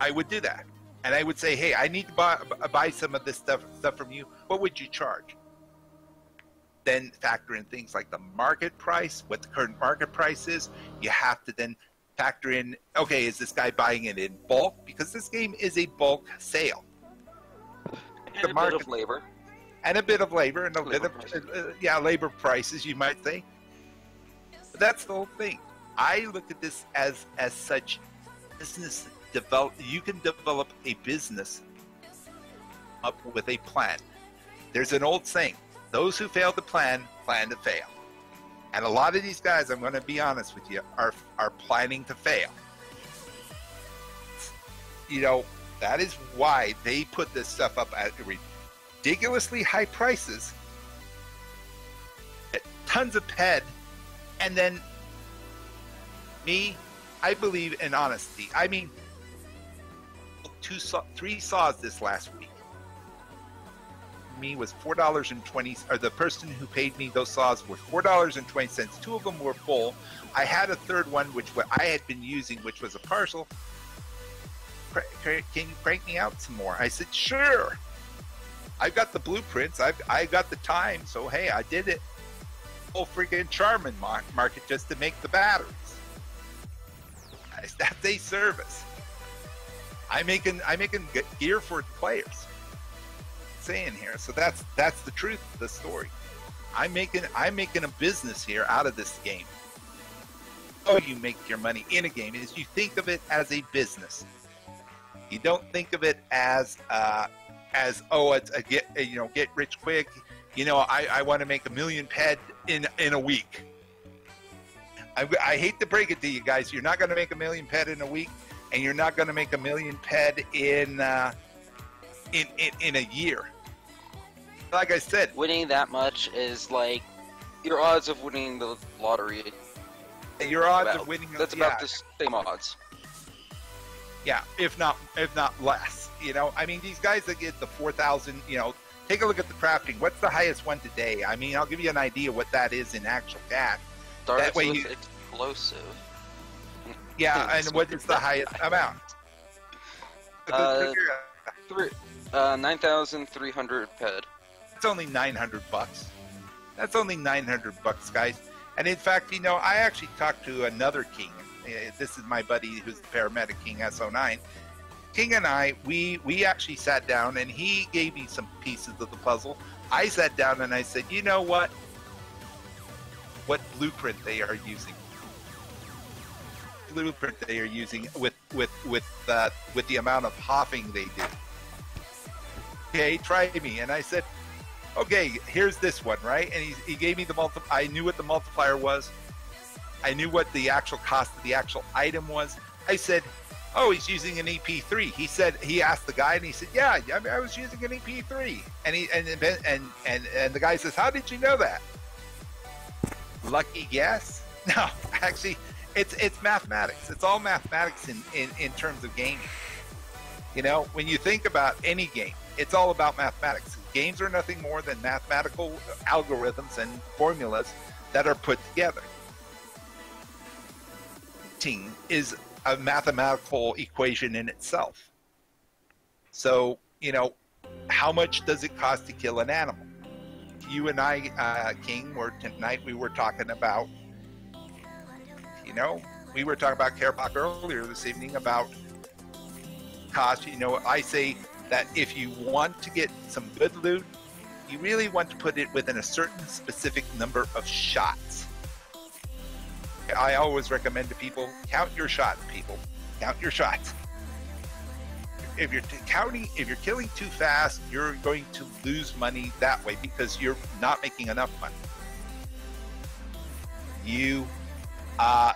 Speaker 1: I would do that. And I would say, hey, I need to buy some of this stuff from you. What would you charge? Then factor in things like the market price, what the current market price is. You have to then factor in, okay, is this guy buying it in bulk? Because this game is a bulk sale.
Speaker 2: And a bit of labor.
Speaker 1: And a bit of labor, and a bit of, labor prices, you might say. But that's the whole thing. I look at this as such business develop. You can develop a business up with a plan. There's an old saying, those who fail to plan to fail. And a lot of these guys, I'm going to be honest with you, are planning to fail. You know, that is why they put this stuff up at ridiculously high prices, tons of ped, and then I believe in honesty. I mean, 3 saws this last week. Me was $4.20, or the person who paid me those saws were $4.20. 2 of them were full. I had a third one, which I had been using, which was a partial. Can you crank me out some more? I said, sure. I've got the blueprints. I've got the time. So, hey, I did it. Whole freaking Charmin market just to make the batteries. That's a service. I'm making gear for players. Saying here, so that's the truth of the story. I'm making a business here out of this game. Oh, you make your money in a game is you think of it as a business. You don't think of it as it's a get rich quick. You know, I want to make 1 million ped in a week. I hate to break it to you guys. You're not going to make 1 million ped in a week, and you're not going to make 1 million ped in a year. Like I said,
Speaker 2: winning that much is like your odds of winning the lottery.
Speaker 1: Your odds of winning.
Speaker 2: That's about the same odds.
Speaker 1: Yeah, if not less. You know, I mean, these guys that get the 4,000. You know, take a look at the crafting. What's the highest one today? I mean, I'll give you an idea what that is in actual cash.
Speaker 2: That way you explosive.
Speaker 1: Yeah, and what is the highest amount?
Speaker 2: 9,300 ped.
Speaker 1: It's only $900. That's only $900, guys. And in fact, you know, I actually talked to another king. This is my buddy who's the paramedic King S09. King and I, we actually sat down and he gave me some pieces of the puzzle. I sat down and I said, you know what blueprint they are using. Blueprint they are using with the amount of hopping they do. Okay, try me. And I said, okay, here's this one, right? And he gave me the I knew what the multiplier was. I knew what the actual cost of the actual item was. I said, oh, he's using an EP3. He asked the guy and he said, yeah, I was using an EP3. And the guy says, how did you know that? Lucky guess? No, actually, it's mathematics. It's all mathematics in terms of gaming. You know, when you think about any game, it's all about mathematics. Games are nothing more than mathematical algorithms and formulas that are put together. Is a mathematical equation in itself. So, you know, how much does it cost to kill an animal? You and I, King, tonight we were talking about, you know, we were talking about Karabakh earlier this evening about cost. You know, I say that if you want to get some good loot, you really want to put it within a certain specific number of shots. I always recommend to people, count your shots, people. Count your shots. If you're killing too fast, you're going to lose money that way because you're not making enough money.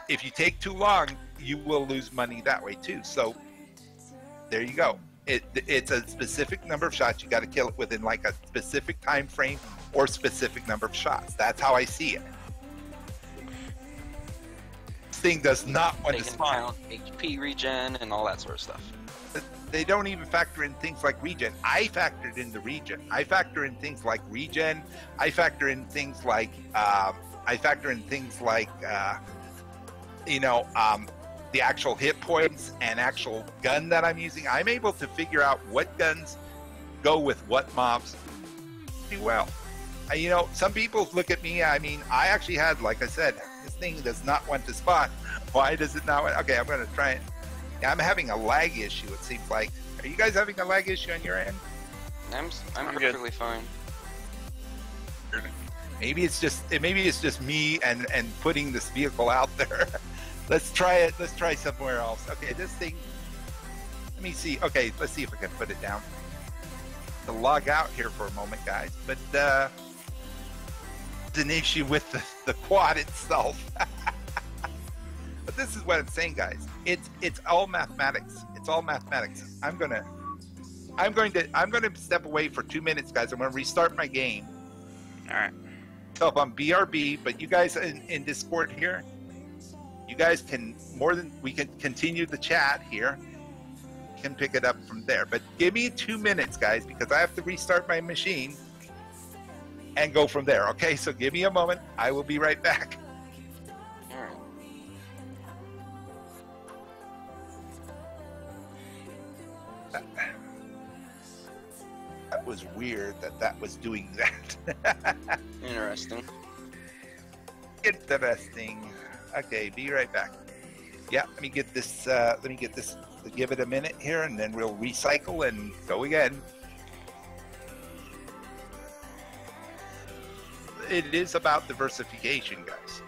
Speaker 1: If you take too long, you will lose money that way too. So there you go. It's a specific number of shots. You got to kill it within like a specific time frame or specific number of shots. That's how I see it. Thing does not want to spawn.
Speaker 2: HP regen and all that sort of stuff.
Speaker 1: They don't even factor in things like regen. I factored in the regen. I factor in things like regen. I factor in things like the actual hit points and actual gun that I'm using. I'm able to figure out what guns go with what mobs pretty well. You know, some people look at me. I mean, I actually had, like I said, this thing does not want to spawn. Why does it not want? Okay, I'm going to try it. Yeah, I'm having a lag issue, it seems like. Are you guys having a lag issue on your end?
Speaker 2: I'm perfectly fine.
Speaker 1: Maybe it's just me and putting this vehicle out there. Let's try it. Let's try somewhere else. Okay, this thing. Let me see. Okay, let's see if I can put it down. To log out here for a moment, guys. But it's an issue with the quad itself. But this is what I'm saying, guys. It's all mathematics. It's all mathematics. I'm going to step away for 2 minutes, guys. I'm going to restart my game.
Speaker 3: All right.
Speaker 1: So if I'm BRB, but you guys in Discord here, you guys can we can continue the chat here. You can pick it up from there. But give me 2 minutes, guys, because I have to restart my machine and go from there. Okay, so give me a moment. I will be right back. That was weird that was doing that.
Speaker 2: Interesting.
Speaker 1: Interesting. Okay, be right back. Yeah, let me get this. Give it a minute here, and then we'll recycle and go again. It is about diversification, guys.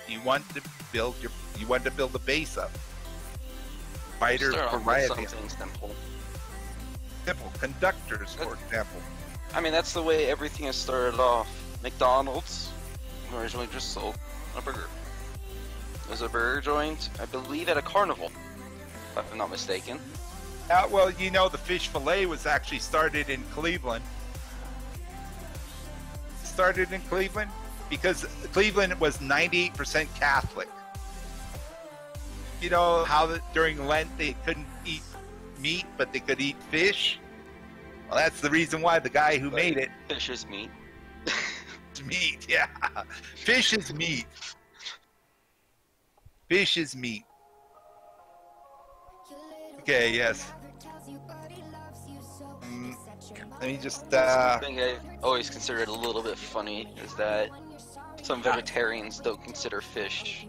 Speaker 1: You want to build a base up. Fighter variety.
Speaker 2: Simple.
Speaker 1: Conductors, for example.
Speaker 2: I mean, that's the way everything has started off. McDonald's originally just sold a burger. There's a burger joint, I believe, at a carnival, if I'm not mistaken.
Speaker 1: Well, you know, the fish fillet was actually started in Cleveland. Started in Cleveland because Cleveland was 98% Catholic. You know how during Lent they couldn't eat meat, but they could eat fish? Well, that's the reason why the guy who made it...
Speaker 2: Fish is meat.
Speaker 1: It's meat, yeah. Fish is meat. Fish is meat. Okay, yes. Let me just.
Speaker 2: Something I always considered a little bit funny is that some vegetarians don't consider fish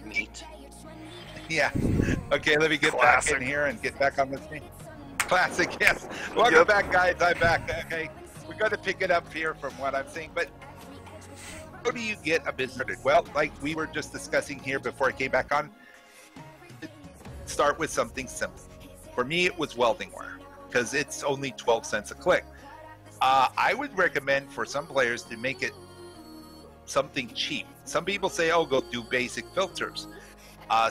Speaker 2: meat.
Speaker 1: Yeah. Okay, let me get
Speaker 3: Classic.
Speaker 1: back in here and get back on the scene. Classic, yes. Welcome back, guys. I'm back. Okay, we got to pick it up here from what I'm saying. But how do you get a business started? Well, like we were just discussing here before I came back on, start with something simple. For me, it was welding wire because it's only 12 cents a click. I would recommend for some players to make it something cheap. Some people say, oh, go do basic filters.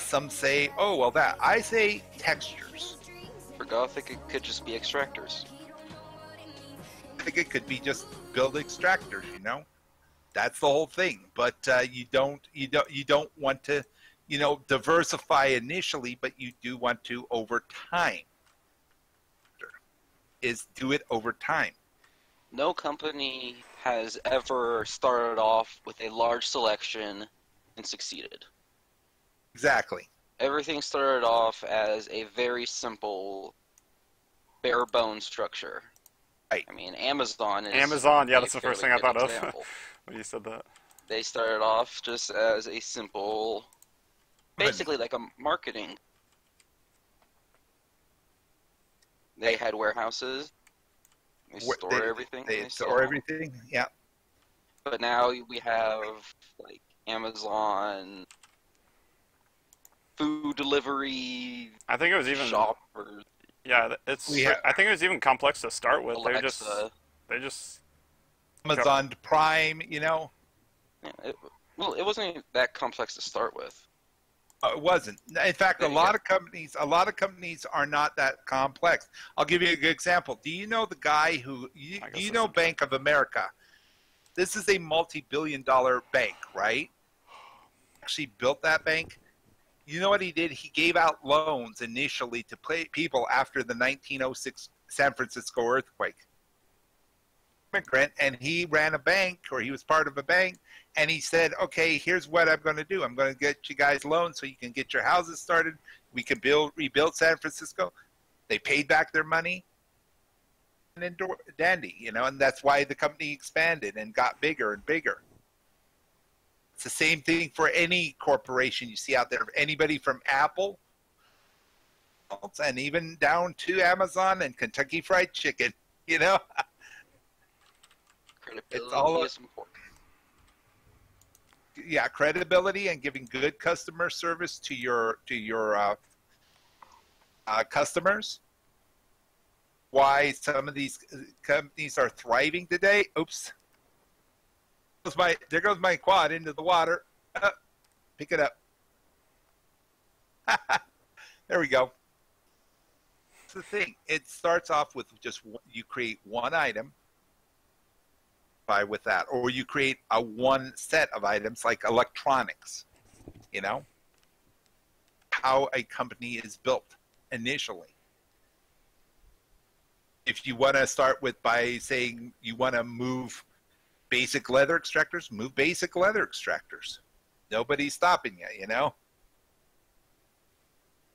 Speaker 1: Some say, oh, well, that. I say textures.
Speaker 2: For Gothic, it could just be extractors.
Speaker 1: I think it could be just build extractors, you know? That's the whole thing. But you don't want to, diversify initially, but you do want to over time. Is do it over time.
Speaker 2: No company has ever started off with a large selection and succeeded.
Speaker 1: Exactly.
Speaker 2: Everything started off as a very simple, bare bone structure.
Speaker 1: Right.
Speaker 2: I mean, Amazon is
Speaker 3: yeah,
Speaker 2: a
Speaker 3: that's the first thing
Speaker 2: fairly
Speaker 3: I
Speaker 2: good
Speaker 3: thought
Speaker 2: example.
Speaker 3: of when you said that.
Speaker 2: They started off just as a simple, basically like a marketing. They had warehouses. They store everything.
Speaker 1: They store everything. Yeah.
Speaker 2: But now we have like Amazon, food delivery.
Speaker 3: I think it was even
Speaker 2: shoppers.
Speaker 3: Yeah, I think it was even complex to start with.
Speaker 2: Alexa.
Speaker 3: They just
Speaker 1: Amazon Prime,
Speaker 2: Yeah, it wasn't even that complex to start with.
Speaker 1: It wasn't. In fact, a lot of companies are not that complex. I'll give you a good example. Do you know the guy who? Do you know Bank of America? This is a multi-billion-dollar bank, right? Actually built that bank. You know what he did? He gave out loans initially to people after the 1906 San Francisco earthquake. Immigrant, and he ran a bank, or he was part of a bank, and he said, okay, here's what I'm going to do. I'm going to get you guys loans so you can get your houses started. We can rebuild San Francisco. They paid back their money, and then dandy, and that's why the company expanded and got bigger and bigger. It's the same thing for any corporation you see out there. Anybody from Apple, and even down to Amazon and Kentucky Fried Chicken,
Speaker 2: Credibility is important.
Speaker 1: Yeah, credibility and giving good customer service to your customers. Why some of these companies are thriving today? Oops. There goes my quad into the water. Pick it up. There we go. That's the thing. It starts off with just you create one item. With that, or you create a one set of items like electronics. How a company is built initially. If you want to start by saying you want to move basic leather extractors, move basic leather extractors. Nobody's stopping you,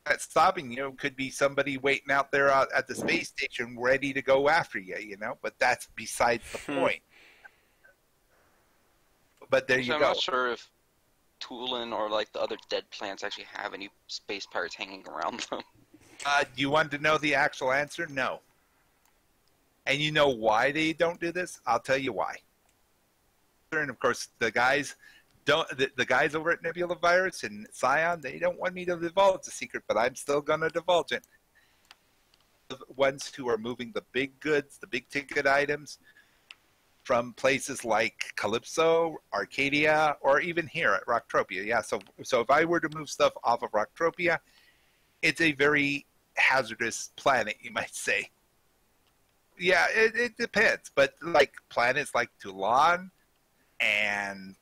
Speaker 1: That's stopping you could be somebody waiting out there at the space station ready to go after you, But that's besides the point. But there you go.
Speaker 2: I'm not sure if Tulin or like the other dead plants actually have any space pirates hanging around them.
Speaker 1: Do you want to know the actual answer? No. And you know why they don't do this? I'll tell you why. And of course, the guys over at Nebula Virus and Scion, they don't want me to divulge the secret, but I'm still going to divulge it. The ones who are moving the big goods, the big ticket items, from places like Calypso, Arcadia, or even here at Rocktropia. Yeah, so if I were to move stuff off of Rocktropia, it's a very hazardous planet, you might say. Yeah, it depends, but like planets like Toulon and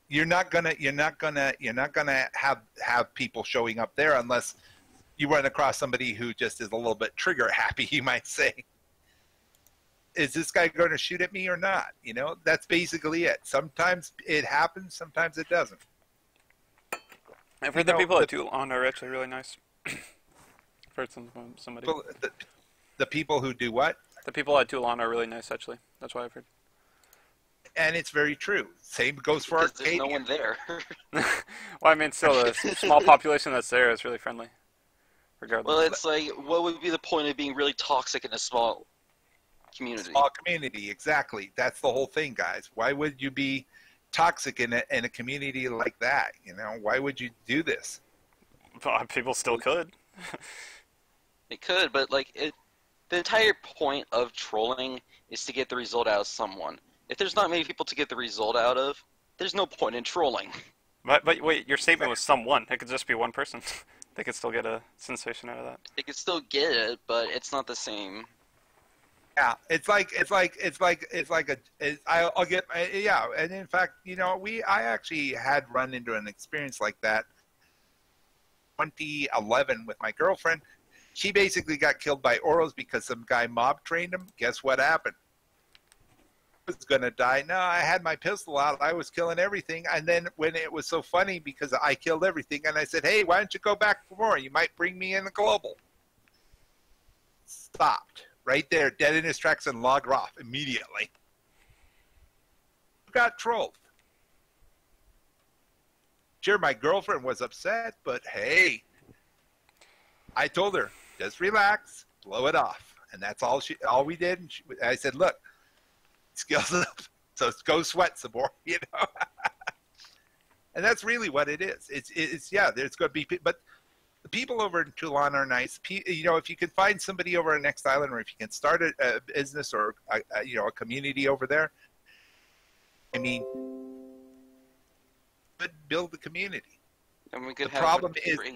Speaker 1: you're not gonna have people showing up there unless you run across somebody who just is a little bit trigger happy, you might say. Is this guy going to shoot at me or not? That's basically it. Sometimes it happens, sometimes it doesn't.
Speaker 3: I've heard the people at Toulon are actually really nice. I've heard from somebody.
Speaker 1: Well, the people who do what?
Speaker 3: The people at Toulon are really nice, actually. That's why I've heard.
Speaker 1: And it's very true. Same goes for
Speaker 2: Because there's
Speaker 1: Arcadia.
Speaker 2: no one there.
Speaker 3: Well, I mean, still, the small population that's there is really friendly, regardless.
Speaker 2: Well, it's like, what would be the point of being really toxic in a small community?
Speaker 1: Small community, exactly. That's the whole thing, guys. Why would you be toxic in a community like that? You know, why would you do this?
Speaker 3: People still could.
Speaker 2: It could, but like the entire point of trolling is to get the result out of someone. If there's not many people to get the result out of, there's no point in trolling.
Speaker 3: But wait, your statement was someone. It could just be one person. They could still get a sensation out of that.
Speaker 2: They could still get it, but it's not the same.
Speaker 1: Yeah, I'll get yeah, and in fact, you know, I actually had run into an experience like that 2011 with my girlfriend. She basically got killed by Oros because some guy mob trained him. Guess what happened? I was gonna die. No, I had my pistol out. I was killing everything. And then when it was so funny because I killed everything, and I said, "Hey, why don't you go back for more? You might bring me in the global." Stopped right there, dead in his tracks, and logged off immediately. Got trolled. Sure, my girlfriend was upset, but hey, I told her, just relax, blow it off. And that's all we did. And I said, look, skills up, so go sweat some more, you know. And that's really what it is. It's yeah, there's going to be, but the people over in Toulon are nice. You know, if you can find somebody over on Next Island, or if you can start a business or you know, a community over there, I mean, build the community.
Speaker 2: And we could
Speaker 1: The
Speaker 2: have
Speaker 1: problem
Speaker 2: a
Speaker 1: is
Speaker 2: trade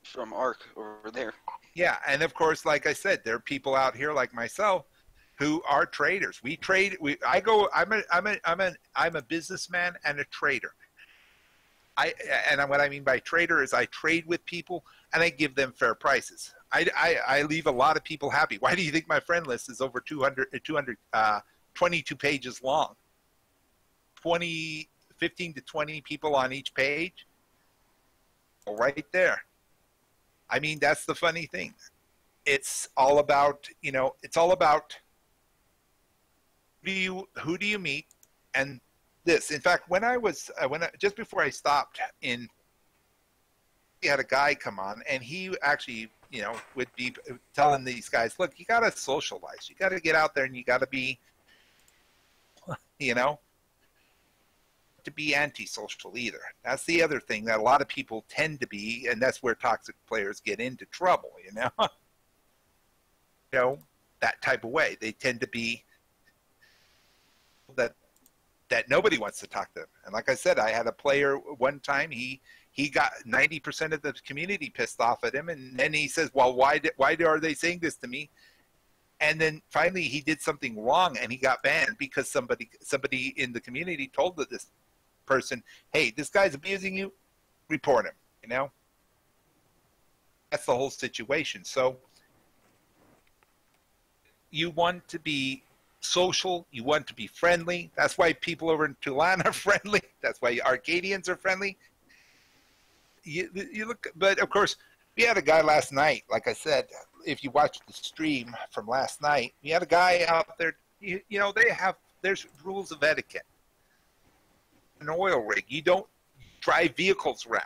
Speaker 2: from ARC over there.
Speaker 1: yeah, and of course, like I said, there are people out here like myself who are traders. We trade. I'm a businessman and a trader. What I mean by trader is I trade with people and I give them fair prices. I leave a lot of people happy. Why do you think my friend list is over 22 pages long? 15 to 20 people on each page. Right there. I mean, that's the funny thing. It's all about, you know, it's all about who do you meet, and this. In fact, just before I stopped in, we had a guy come on, and he actually, you know, would be telling these guys, look, you got to socialize. You got to get out there and you got to be, you know, to be antisocial either. That's the other thing that a lot of people tend to be, and that's where toxic players get into trouble, you know. You know, that type of way. They tend to be that nobody wants to talk to them. And like I said, I had a player one time, he got 90% of the community pissed off at him, and then he says, well, why are they saying this to me? And then finally he did something wrong and he got banned because somebody in the community told this person, hey, this guy's abusing you, report him, you know. That's the whole situation. So you want to be social, you want to be friendly. That's why people over in Toulon are friendly. That's why Arcadians are friendly. You look, but of course, we had a guy last night, like I said, if you watched the stream from last night, we had a guy out there, you know, there's rules of etiquette. An oil rig, you don't drive vehicles around.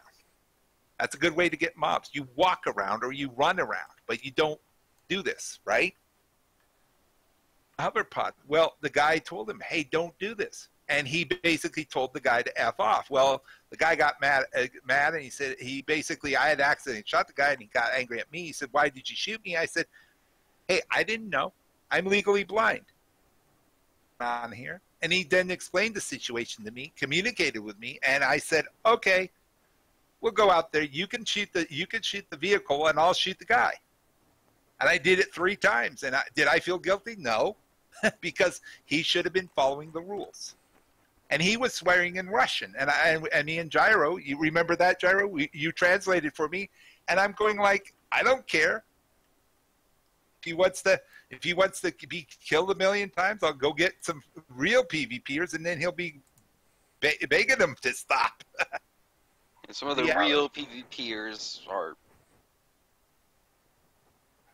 Speaker 1: That's a good way to get mobs. You walk around or you run around, but you don't do this, right? Hoverpod. Well, the guy told him, hey, don't do this. And he basically told the guy to F off. Well, the guy got mad and he said, I had accidentally shot the guy and he got angry at me. He said, why did you shoot me? I said, hey, I didn't know. I'm legally blind on here. And he then explained the situation to me, communicated with me, and I said, okay, we'll go out there. You can shoot the vehicle and I'll shoot the guy. And I did it 3 times. And did I feel guilty? No, because he should have been following the rules. And he was swearing in Russian. And me and Gyro, you remember that, Gyro? You translated for me. And I'm going like, I don't care. If he wants to be killed 1,000,000 times, I'll go get some real PvPers, and then he'll be begging them to stop.
Speaker 2: And some of the real PvPers are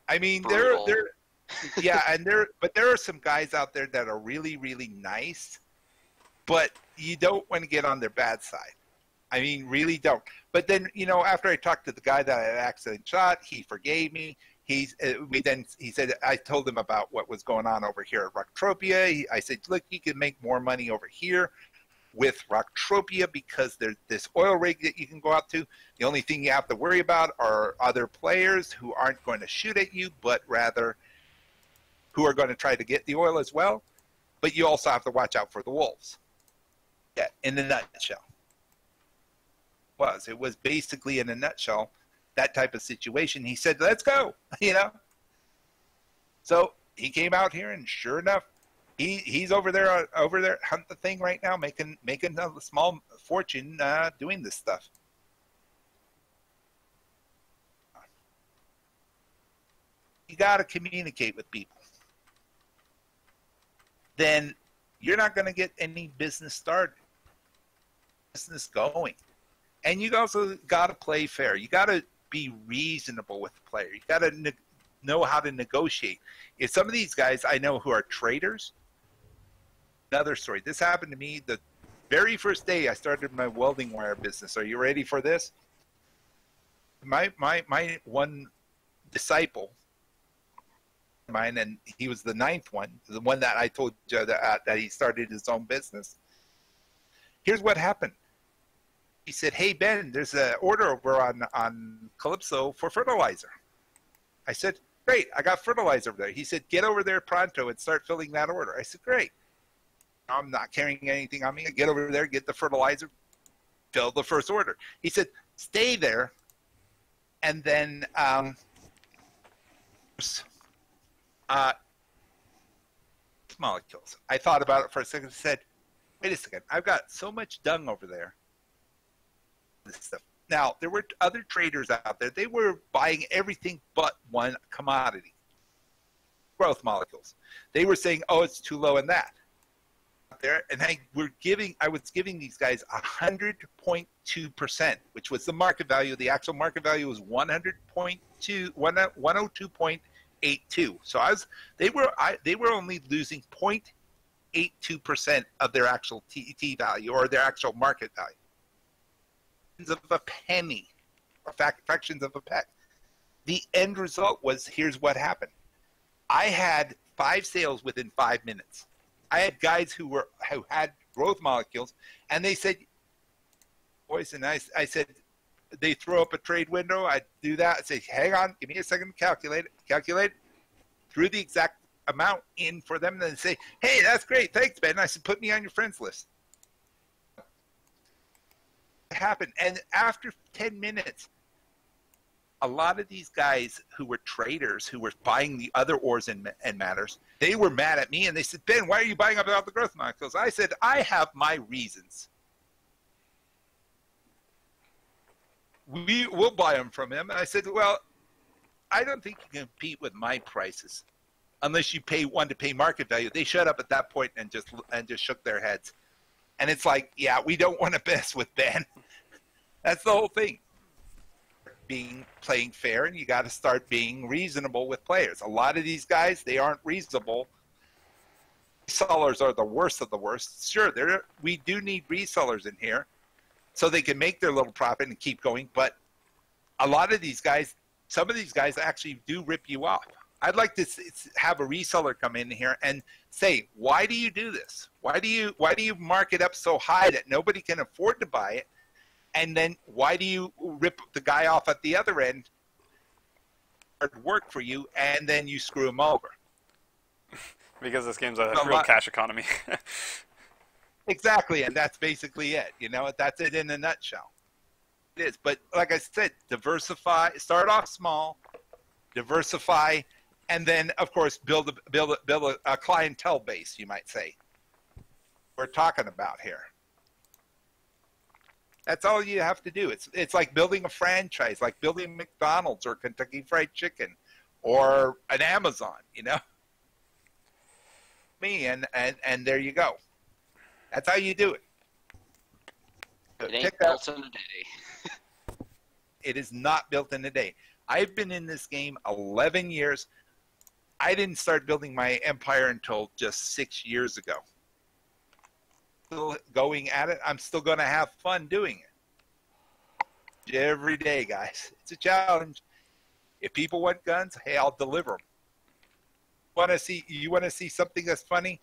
Speaker 1: I mean,
Speaker 2: Brutal.
Speaker 1: yeah, but there are some guys out there that are really, really nice, but you don't want to get on their bad side. I mean, really don't. But then, after I talked to the guy that I had accidentally shot, he forgave me. He said, I told him about what was going on over here at Rocktropia. I said, look, you can make more money over here with Rocktropia because there's this oil rig that you can go out to. The only thing you have to worry about are other players who aren't going to shoot at you, but rather who are going to try to get the oil as well. But you also have to watch out for the wolves. Yeah, in a nutshell. It was basically, in a nutshell, that type of situation. He said, let's go, So he came out here, and sure enough, he's over there hunt the thing right now, making a small fortune doing this stuff. You got to communicate with people. Then you're not going to get any business started, business going. And you also got to play fair. You got to be reasonable with the player. You got to know how to negotiate. If some of these guys I know who are traders, another story. This happened to me the very first day I started my welding wire business. Are you ready for this? My one disciple, mine, and he was the ninth one, the one that I told you that he started his own business. Here's what happened. He said, hey, Ben, there's an order over on Calypso for fertilizer. I said, great, I got fertilizer over there. He said, get over there pronto and start filling that order. I said, great. I'm not carrying anything on me. Get over there, get the fertilizer, fill the first order. He said, stay there, and then molecules. I thought about it for a second and said, wait a second, I've got so much dung over there. This stuff. Now, there were other traders out there. They were buying everything but one commodity, growth molecules. They were saying, oh, it's too low in that. There, and I was giving these guys 100.2%, which was the market value. The actual market value was 102.82. So they were only losing 0.82% of their actual T value, or their actual market value. Of a penny, or fractions of a peck. The end result was, here's what happened. I had 5 sales within 5 minutes. I had guys who had growth molecules, and they said, boys, and I said, they throw up a trade window. I do that. I say, hang on, give me a second to calculate it, threw the exact amount in for them, and then say, hey, that's great, thanks, Ben. I said, put me on your friends list. Happened, and after 10 minutes, a lot of these guys who were traders, who were buying the other ores and matters, they were mad at me, and they said, Ben, why are you buying up all the growth molecules? I said, I have my reasons. We'll buy them from him. And I said, well, I don't think you can compete with my prices unless you pay market value. They shut up at that point and just shook their heads. And it's like, yeah, we don't want to mess with Ben. That's the whole thing. Playing fair, and you got to start being reasonable with players. A lot of these guys, they aren't reasonable. Resellers are the worst of the worst. Sure, we do need resellers in here so they can make their little profit and keep going. But a lot of these guys, some of these guys actually do rip you off. I'd like to have a reseller come in here and say, why do you do this? Why do you mark it up so high that nobody can afford to buy it? And then why do you rip the guy off at the other end, hard work for you, and then you screw him over?
Speaker 3: Because this game's a real cash economy.
Speaker 1: Exactly, and that's basically it. That's it in a nutshell. It is, but like I said, diversify. Start off small, diversify. And then, of course, build a clientele base, you might say. We're talking about here. That's all you have to do. It's like building a franchise, like building McDonald's or Kentucky Fried Chicken or an Amazon, And there you go. That's how you do it.
Speaker 2: It ain't built in a day.
Speaker 1: It is not built in a day. I've been in this game 11 years. I didn't start building my empire until just 6 years ago. Still going at it. I'm still going to have fun doing it. Every day, guys. It's a challenge. If people want guns, hey, I'll deliver them. You want to see something that's funny?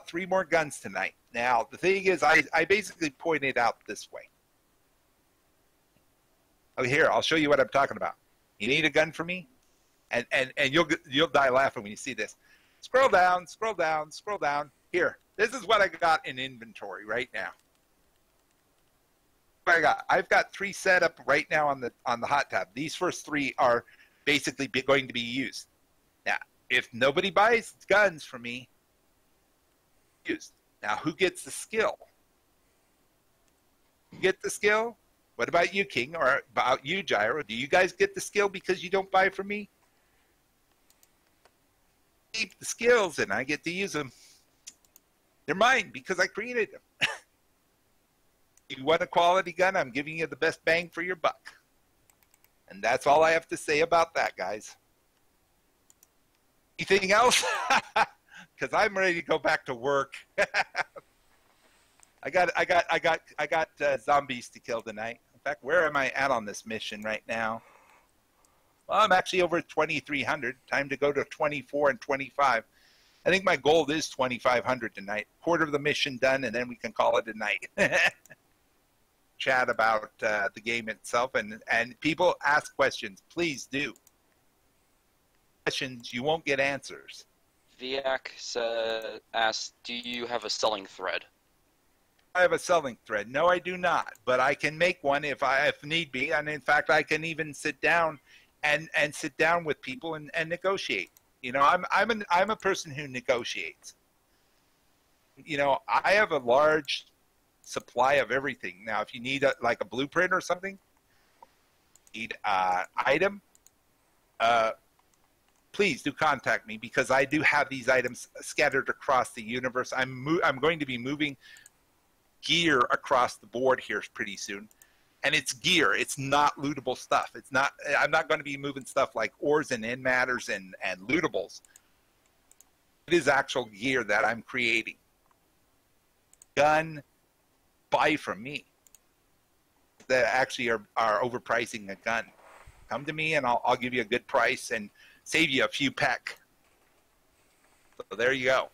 Speaker 1: 3 more guns tonight. Now, the thing is, I basically pointed out this way. Oh, here, I'll show you what I'm talking about. You need a gun for me? And you'll die laughing when you see this. Scroll down, scroll down, scroll down. Here, this is what I got in inventory right now. What I got? I've got 3 set up right now on the hot tab. These first 3 are basically going to be used. Now, if nobody buys guns from me, used. Now, who gets the skill? You get the skill? What about you, King? Or about you, Gyro? Do you guys get the skill because you don't buy from me? Keep the skills and I get to use them. They're mine because I created them. You want a quality gun? I'm giving you the best bang for your buck. And that's all I have to say about that, guys. Anything else? Because I'm ready to go back to work. I got zombies to kill tonight. In fact, where am I at on this mission right now? Well, I'm actually over 2,300. Time to go to 24 and 25. I think my goal is 2,500 tonight. Quarter of the mission done, and then we can call it a night. Chat about the game itself, and people ask questions. Please do. Questions, you won't get answers.
Speaker 2: Viac asked, do you have a selling thread?
Speaker 1: I have a selling thread. No, I do not. But I can make one if need be. And in fact, I can even sit down and sit down with people and negotiate. You know, I'm a person who negotiates. You know, I have a large supply of everything. Now, if you need like a blueprint or something, need item, please do contact me because I do have these items scattered across the universe. I'm going to be moving gear across the board here pretty soon. And it's gear. It's not lootable stuff. It's not. I'm not going to be moving stuff like ores and end matters and lootables. It is actual gear that I'm creating. Gun, buy from me. That actually are overpricing a gun. Come to me and I'll give you a good price and save you a few peck. So there you go.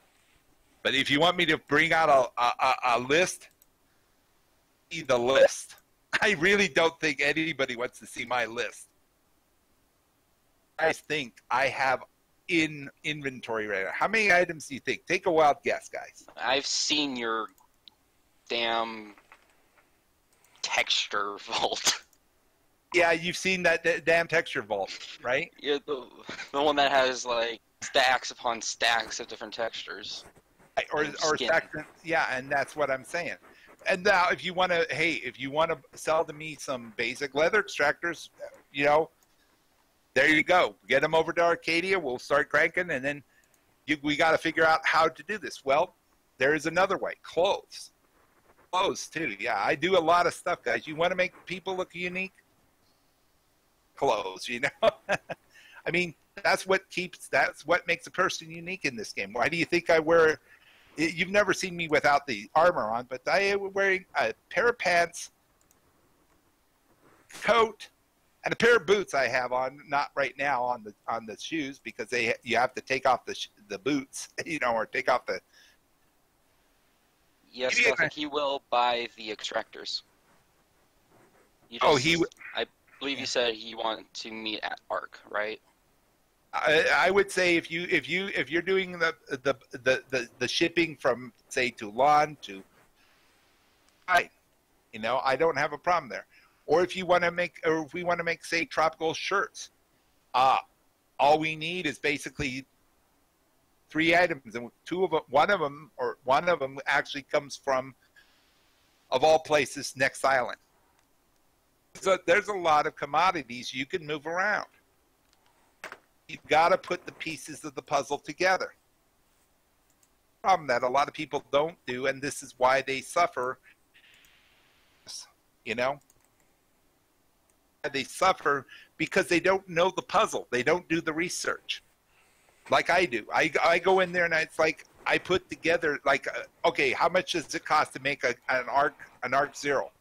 Speaker 1: But if you want me to bring out a list, see the list. I really don't think anybody wants to see my list. I think I have in inventory right now. How many items do you think? Take a wild guess, guys.
Speaker 2: I've seen your damn texture vault.
Speaker 1: Yeah, you've seen that damn texture vault, right?
Speaker 2: Yeah, the one that has like stacks upon stacks of different textures.
Speaker 1: Or stacks, yeah, and that's what I'm saying. And now, if you want to, hey, if you want to sell to me some basic leather extractors, you know, there you go. Get them over to Arcadia. We'll start cranking, and then we got to figure out how to do this. Well, there is another way. Clothes. Clothes, too. Yeah, I do a lot of stuff, guys. You want to make people look unique? Clothes, you know? I mean, that's what makes a person unique in this game. Why do you think I wear... You've never seen me without the armor on, but I am wearing a pair of pants, coat, and a pair of boots I have on, not right now on the shoes because you have to take off the boots, you know, or take off the...
Speaker 2: Yes, I think he will buy the extractors. I believe you said he wanted to meet at ARC, right?
Speaker 1: I would say if you're doing the shipping from say Toulon to, fine, you know, I don't have a problem there. Or if we want to make say tropical shirts, all we need is basically 3 items, and one of them actually comes from, of all places, Next Island. So there's a lot of commodities you can move around. You've got to put the pieces of the puzzle together. Problem that a lot of people don't do, and this is why they suffer. You know, They suffer because they don't know the puzzle. They don't do the research like I do. I go in there and it's like I put together like, okay, how much does it cost to make an Arc Zero?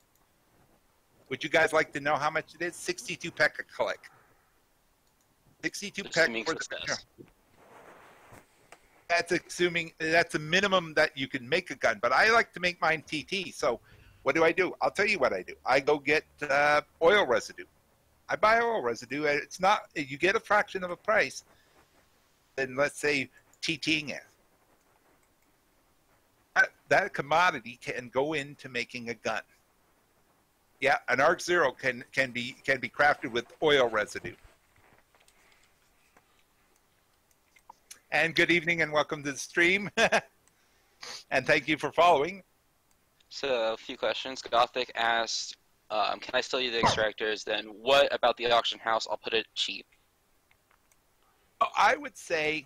Speaker 1: Would you guys like to know how much it is? 62 peck a click. 62 peck for the. That's assuming that's a minimum that you can make a gun, but I like to make mine TT. So what do? I'll tell you what I do. I go get oil residue. I buy oil residue. It's not, you get a fraction of a price than, let's say, TTing it. That commodity can go into making a gun. Yeah, an Arc Zero can be crafted with oil residue. And good evening and welcome to the stream. And thank you for following.
Speaker 2: So a few questions. Gothic asked, can I still use the extractors? Then what about the auction house? I'll put it cheap.
Speaker 1: I would say,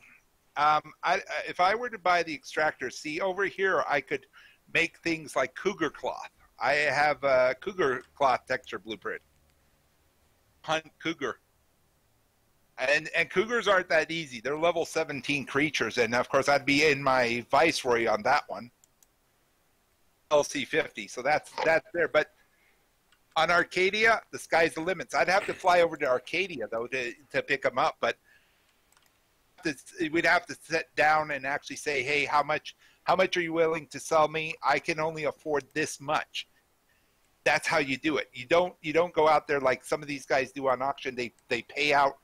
Speaker 1: if I were to buy the extractors, see over here, I could make things like cougar cloth. I have a cougar cloth texture blueprint. Hunt cougar. And cougars aren't that easy. They're level 17 creatures, and of course I'd be in my Viceroy on that one. LC50, so that's there. But on Arcadia, the sky's the limits. I'd have to fly over to Arcadia though to pick them up, but we'd have to sit down and actually say, hey, how much are you willing to sell me? I can only afford this much. That's how you do it. You don't go out there like some of these guys do on auction. They pay out.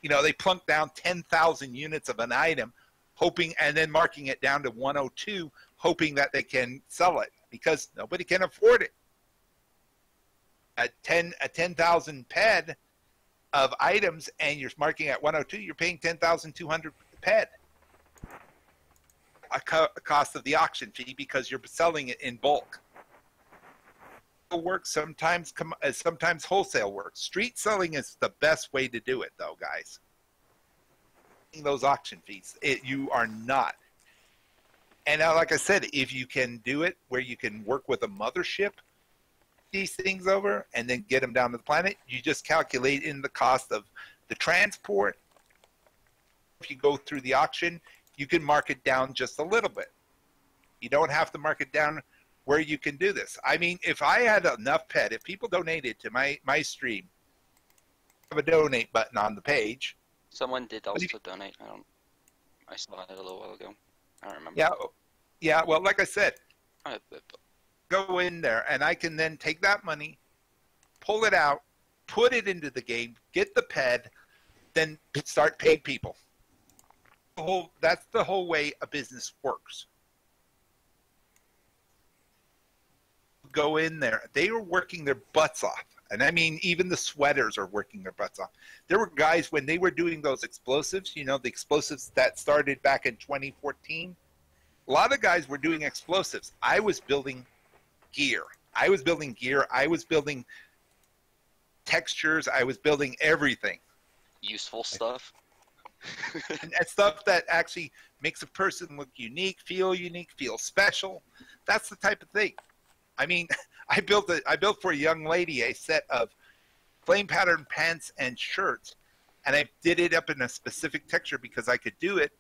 Speaker 1: You know, they plunk down 10,000 units of an item, hoping, and then marking it down to 102, hoping that they can sell it because nobody can afford it. A 10,000 ped of items, and you're marking at 102, you're paying 10,200 ped. A cost of the auction fee because you're selling it in bulk. Works sometimes wholesale works. Street selling is the best way to do it though, guys. Those auction fees, you are not. And now, like I said, if you can do it where you can work with a mothership these things over and then get them down to the planet, you just calculate in the cost of the transport. If you go through the auction, you can mark it down just a little bit. You don't have to mark it down where you can do this. I mean, if I had enough pet, if people donated to my stream, I have a donate button on the page.
Speaker 2: Someone did also donate. I saw it a little while ago. I don't remember.
Speaker 1: Yeah. Well, like I said, go in there, and I can then take that money, pull it out, put it into the game, get the ped, then start paying people. That's the whole way a business works. Go in there. They were working their butts off. And I mean, even the sweaters are working their butts off. There were guys, when they were doing those explosives, you know, the explosives that started back in 2014, a lot of guys were doing explosives. I was building gear. I was building textures. I was building everything.
Speaker 2: Useful stuff.
Speaker 1: And stuff that actually makes a person look unique, feel special. That's the type of thing. I mean, I built for a young lady a set of flame pattern pants and shirts, and I did it up in a specific texture because I could do it.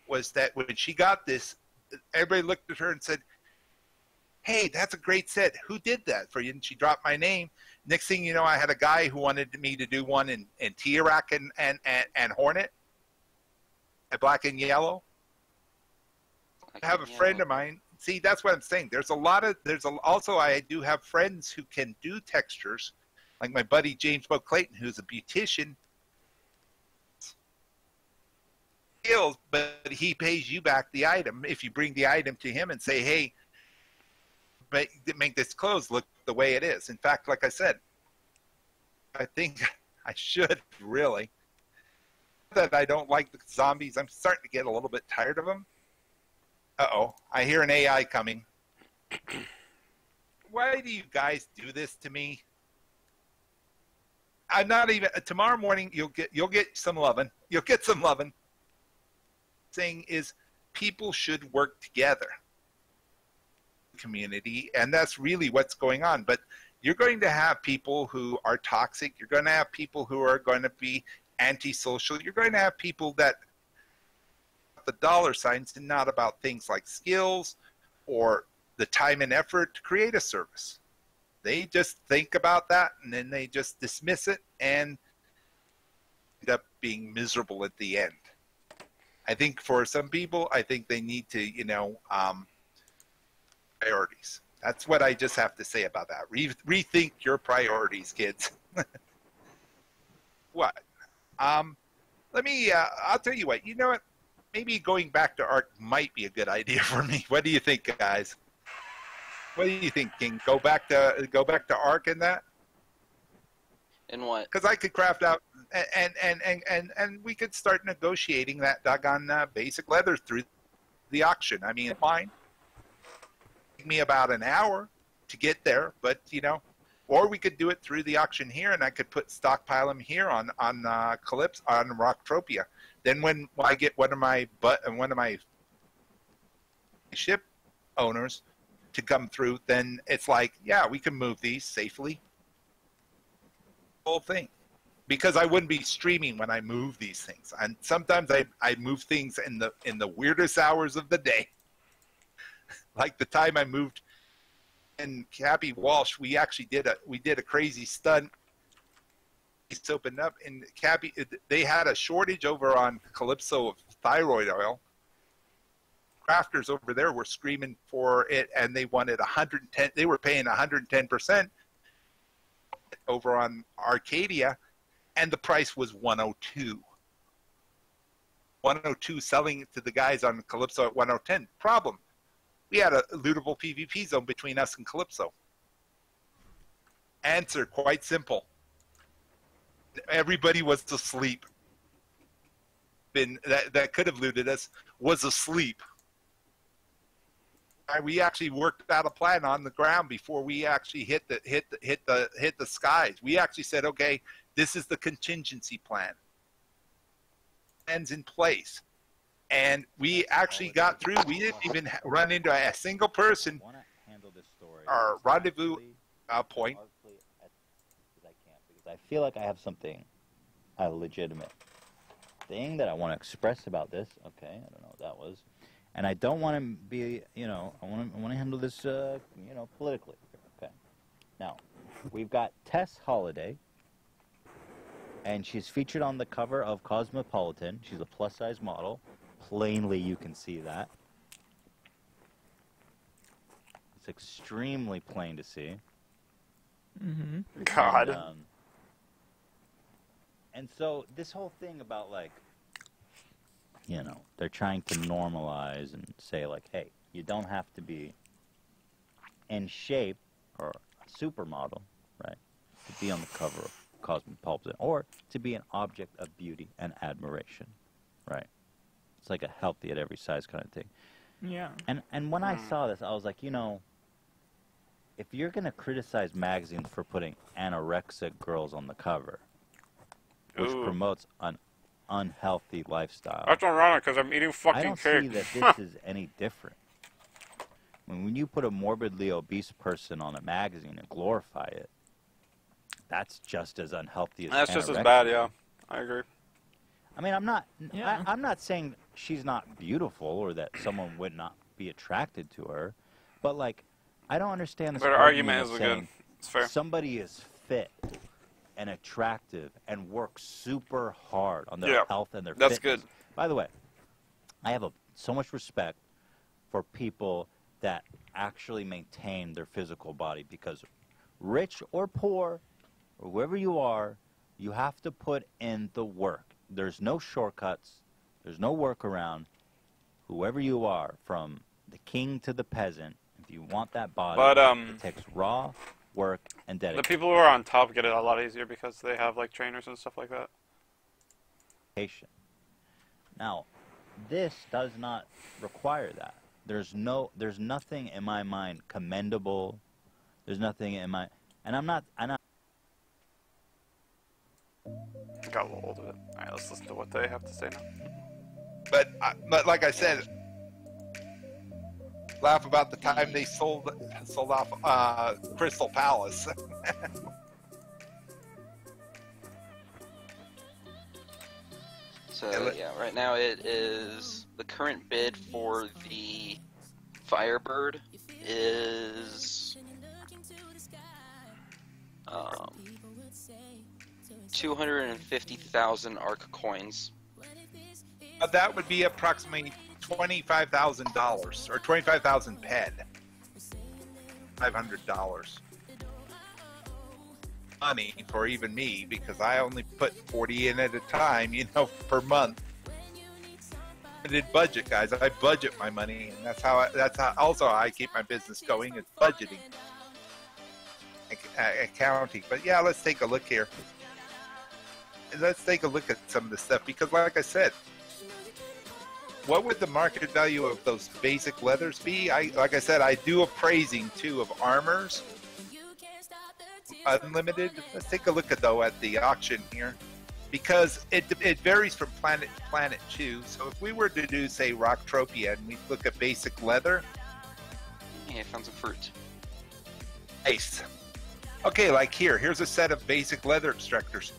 Speaker 1: Was that when she got this, everybody looked at her and said, "Hey, that's a great set. Who did that for you?" And she dropped my name. Next thing you know, I had a guy who wanted me to do one in Tiarak and Hornet, a black and yellow. I have a friend of mine. See, that's what I'm saying. Also, I do have friends who can do textures, like my buddy James Bo Clayton, who's a beautician. But he pays you back the item if you bring the item to him and say, "Hey, make this clothes look the way it is." In fact, like I said, I think I should really. That I don't like the zombies. I'm starting to get a little bit tired of them. Uh-oh, I hear an AI coming. Why do you guys do this to me? I'm not even, tomorrow morning you'll get some loving. You'll get some loving. Thing is, people should work together. Community, and that's really what's going on. But You're going to have people who are toxic. You're going to have people who are going to be antisocial. You're going to have people that the dollar signs and not about things like skills or the time and effort to create a service. They just think about that and then they just dismiss it and end up being miserable at the end. I think for some people, I think they need to, priorities. That's what I just have to say about that. Rethink your priorities, kids. What? Let me, I'll tell you what, you know what? Maybe going back to ARC might be a good idea for me. What do you think, guys? What do you think, King? Go back to ARC in that?
Speaker 2: In what?
Speaker 1: Because I could craft out and we could start negotiating that doggone basic leather through the auction. I mean, fine. Take me about an hour to get there, but or we could do it through the auction here, and I could stockpile them here on Calypso, on Rocktropia. Then when I get one of my ship owners to come through, then it's like, yeah, we can move these safely. Whole thing, because I wouldn't be streaming when I move these things, and sometimes I move things in the weirdest hours of the day. Like the time I moved in Cappy Walsh, we actually did a crazy stunt. It's opened up in Cappy. They had a shortage over on Calypso of thyroid oil. Crafters over there were screaming for it, and they wanted 110. They were paying 110% over on Arcadia, and the price was 102. 102 selling to the guys on Calypso at 110. Problem. We had a lootable PvP zone between us and Calypso. Answer, quite simple. Everybody was asleep. That could have looted us was asleep. We actually worked out a plan on the ground before we actually hit the skies. We actually said, okay, this is the contingency plan. Plans in place. And we actually got through. We didn't even run into a single person. Our rendezvous point.
Speaker 4: Because I feel like I have something, a legitimate thing that I want to express about this. Okay, I don't know what that was, and I don't want to be, I want to handle this, politically. Okay, now we've got Tess Holiday, and she's featured on the cover of Cosmopolitan. She's a plus-size model. Plainly, you can see that. It's extremely plain to see.
Speaker 3: Mm-hmm. God.
Speaker 4: And so this whole thing about, like, they're trying to normalize and say, like, hey, you don't have to be in shape or a supermodel, right, to be on the cover of Cosmopolitan, or to be an object of beauty and admiration, right? It's like a healthy at every size kind of thing.
Speaker 3: Yeah.
Speaker 4: And when I saw this, I was like, if you're going to criticize magazines for putting anorexic girls on the cover, which promotes an unhealthy lifestyle.
Speaker 3: That's ironic because I'm eating fucking
Speaker 4: I don't
Speaker 3: cake.
Speaker 4: see that this is any different. When you put a morbidly obese person on a magazine and glorify it, that's just as unhealthy as
Speaker 3: That's just as
Speaker 4: anorexia.
Speaker 3: bad, yeah. I agree.
Speaker 4: I mean, I'm not saying she's not beautiful or that someone would not be attracted to her, but, like, I don't understand this
Speaker 3: But her argument is good. It's fair.
Speaker 4: Somebody is fit and attractive and works super hard on their health and their fitness.
Speaker 3: That's good.
Speaker 4: By the way, I have so much respect for people that actually maintain their physical body, because rich or poor or whoever you are, you have to put in the work. There's no shortcuts. There's no workaround. Whoever you are, from the king to the peasant, if you want that body, it takes raw work and dedication.
Speaker 3: The people who are on top get it a lot easier because they have, like, trainers and stuff like that.
Speaker 4: Now, this does not require that. There's nothing in my mind commendable. There's nothing in my, and I'm not.
Speaker 3: Got a little old of it. All right, let's listen to what they have to say now.
Speaker 1: But like I said, laugh about the time they sold off Crystal Palace.
Speaker 2: So yeah, right now it is the current bid for the Firebird is 250,000 ARC coins.
Speaker 1: That would be approximately $25,000 or 25,000 ped. $500. Money for even me, because I only put 40 in at a time, you know, per month. I did budget, guys. I budget my money, and that's how also I keep my business going. It's budgeting, accounting. But yeah, let's take a look here. Let's take a look at some of the stuff, because like I said, what would the market value of those basic leathers be? Like I said, I do appraising too of armors. Unlimited. Let's take a look at the auction here, because it varies from planet to planet too. So if we were to do, say, Rocktropia, and we look at basic leather,
Speaker 2: Yeah, I found some fruit.
Speaker 1: nice. Okay, like here's a set of basic leather extractors.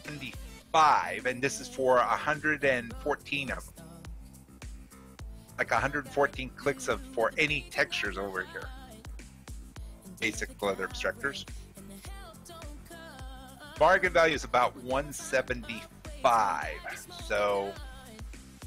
Speaker 1: 75, and this is for 114 of them. Like 114 clicks for any textures over here. Basic leather extractors. Bargain value is about 175. So,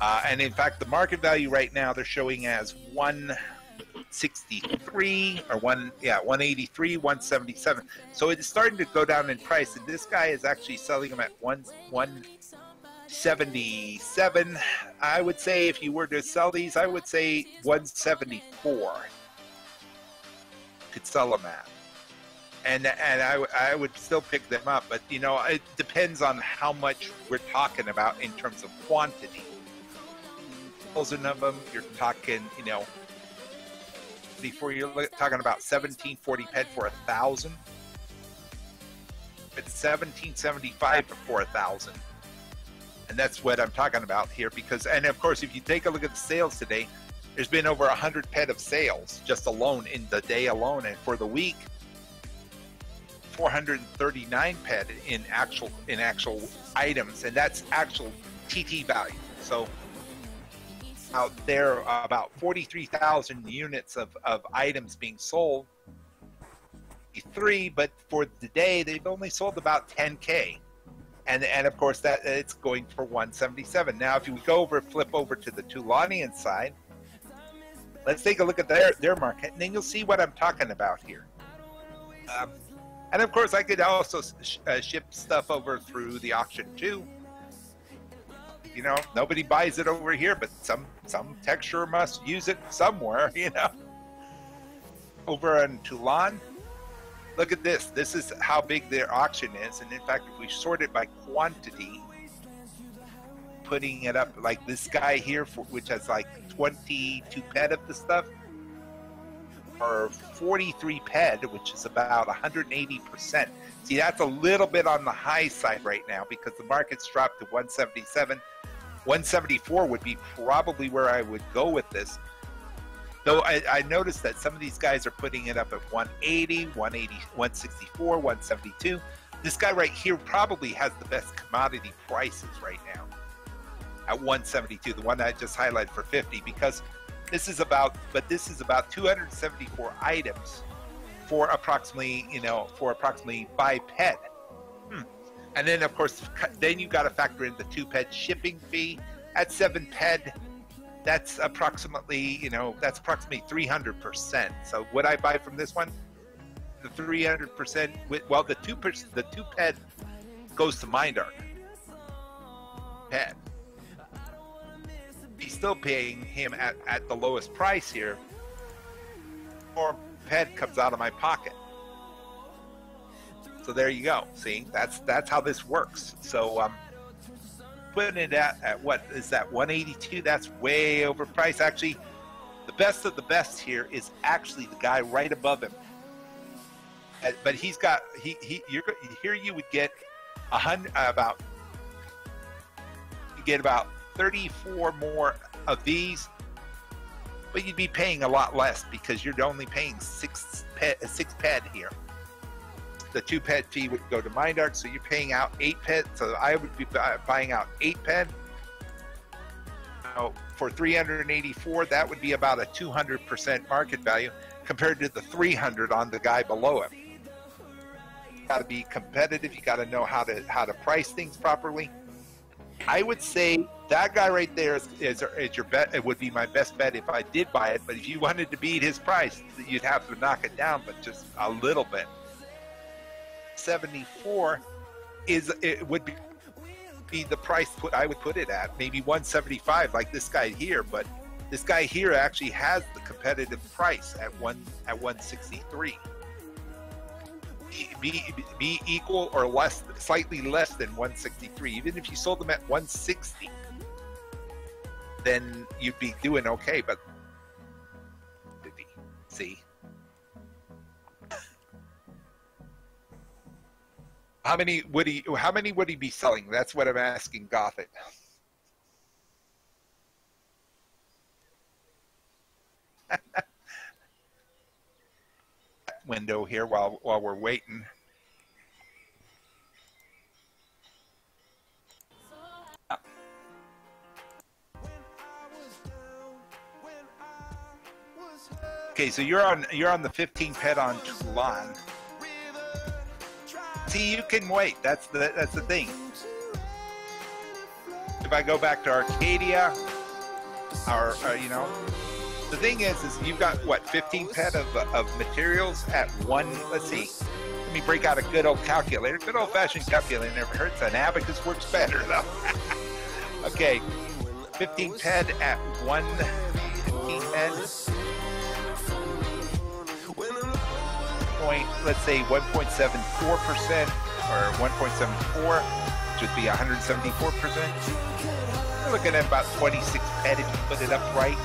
Speaker 1: and in fact, the market value right now they're showing as 163 or 183, 177. So it's starting to go down in price, and this guy is actually selling them at 177. I would say if you were to sell these, I would say 174. Could sell them at, and I would still pick them up, but you know, it depends on how much we're talking about in terms of quantity. 1,000 of them, you're talking, you know, before you're talking about 1740 ped for 1,000. It's 1775 for 1,000, and that's what I'm talking about here. Because, and of course, if you take a look at the sales today, there's been over 100 ped of sales just alone in the day alone, and for the week, 439 ped in actual items, and that's actual TT value. So out there, about 43,000 units of items being sold. But for the day, they've only sold about 10K. And of course, that it's going for 177. Now, if you flip over to the Tulanian side, let's take a look at their market, and then you'll see what I'm talking about here. And of course, I could also ship stuff over through the auction too. You know, nobody buys it over here, but some texturer must use it somewhere. You know, over in Tulan, look at this. This is how big their auction is, and in fact, if we sort it by quantity, putting it up like this guy here, which has like 22 ped of the stuff, or 43 ped, which is about 180%. See, that's a little bit on the high side right now because the market's dropped to 177. 174 would be probably where I would go with this. Though I noticed that some of these guys are putting it up at 180, 180, 164, 172. This guy right here probably has the best commodity prices right now at 172, the one I just highlighted for 50, because this is about 274 items for approximately 5 ped. And then of course, then you got to factor in the 2 ped shipping fee at 7 ped. That's approximately 300%. So would I buy from this one? The 300%. Well, the 2 ped goes to Mindark. Ped. He's still paying him at the lowest price here. Or ped comes out of my pocket. So there you go. See, that's how this works. So putting it at what is that, 182? That's way overpriced. Actually, the best of the best here is actually the guy right above him. But he's got here you would get about 34 more of these, but you'd be paying a lot less because you're only paying 6 ped here. the 2 pet fee would go to Mindark, so you're paying out 8 pet. So I would be buying out 8 pet. Now, for 384, that would be about a 200% market value compared to the 300 on the guy below him. You got to be competitive. You got to know how to price things properly. I would say that guy right there is your bet. It would be my best bet if I did buy it. But if you wanted to beat his price, you'd have to knock it down, but just a little bit. 74 would be the price I would put it at. Maybe 175, like this guy here. But this guy here actually has the competitive price at 163. Be equal or less, slightly less than 163. Even if you sold them at 160, then you'd be doing okay. But see, how many would he be selling? That's what I'm asking Gothic. Window here while we're waiting. Okay, so you're on the 15 pet on Toulon. See, you can wait. That's the thing. If I go back to Arcadia, or you know. The thing is you've got, what, 15 pet of materials at one, let's see. Let me break out a good old calculator. Good old-fashioned calculator never hurts. An abacus works better, though. Okay, 15 pet at 15 pet. Let's say 1.74% or 1.74, which would be 174%. We're looking at about 26 pet if you put it up right.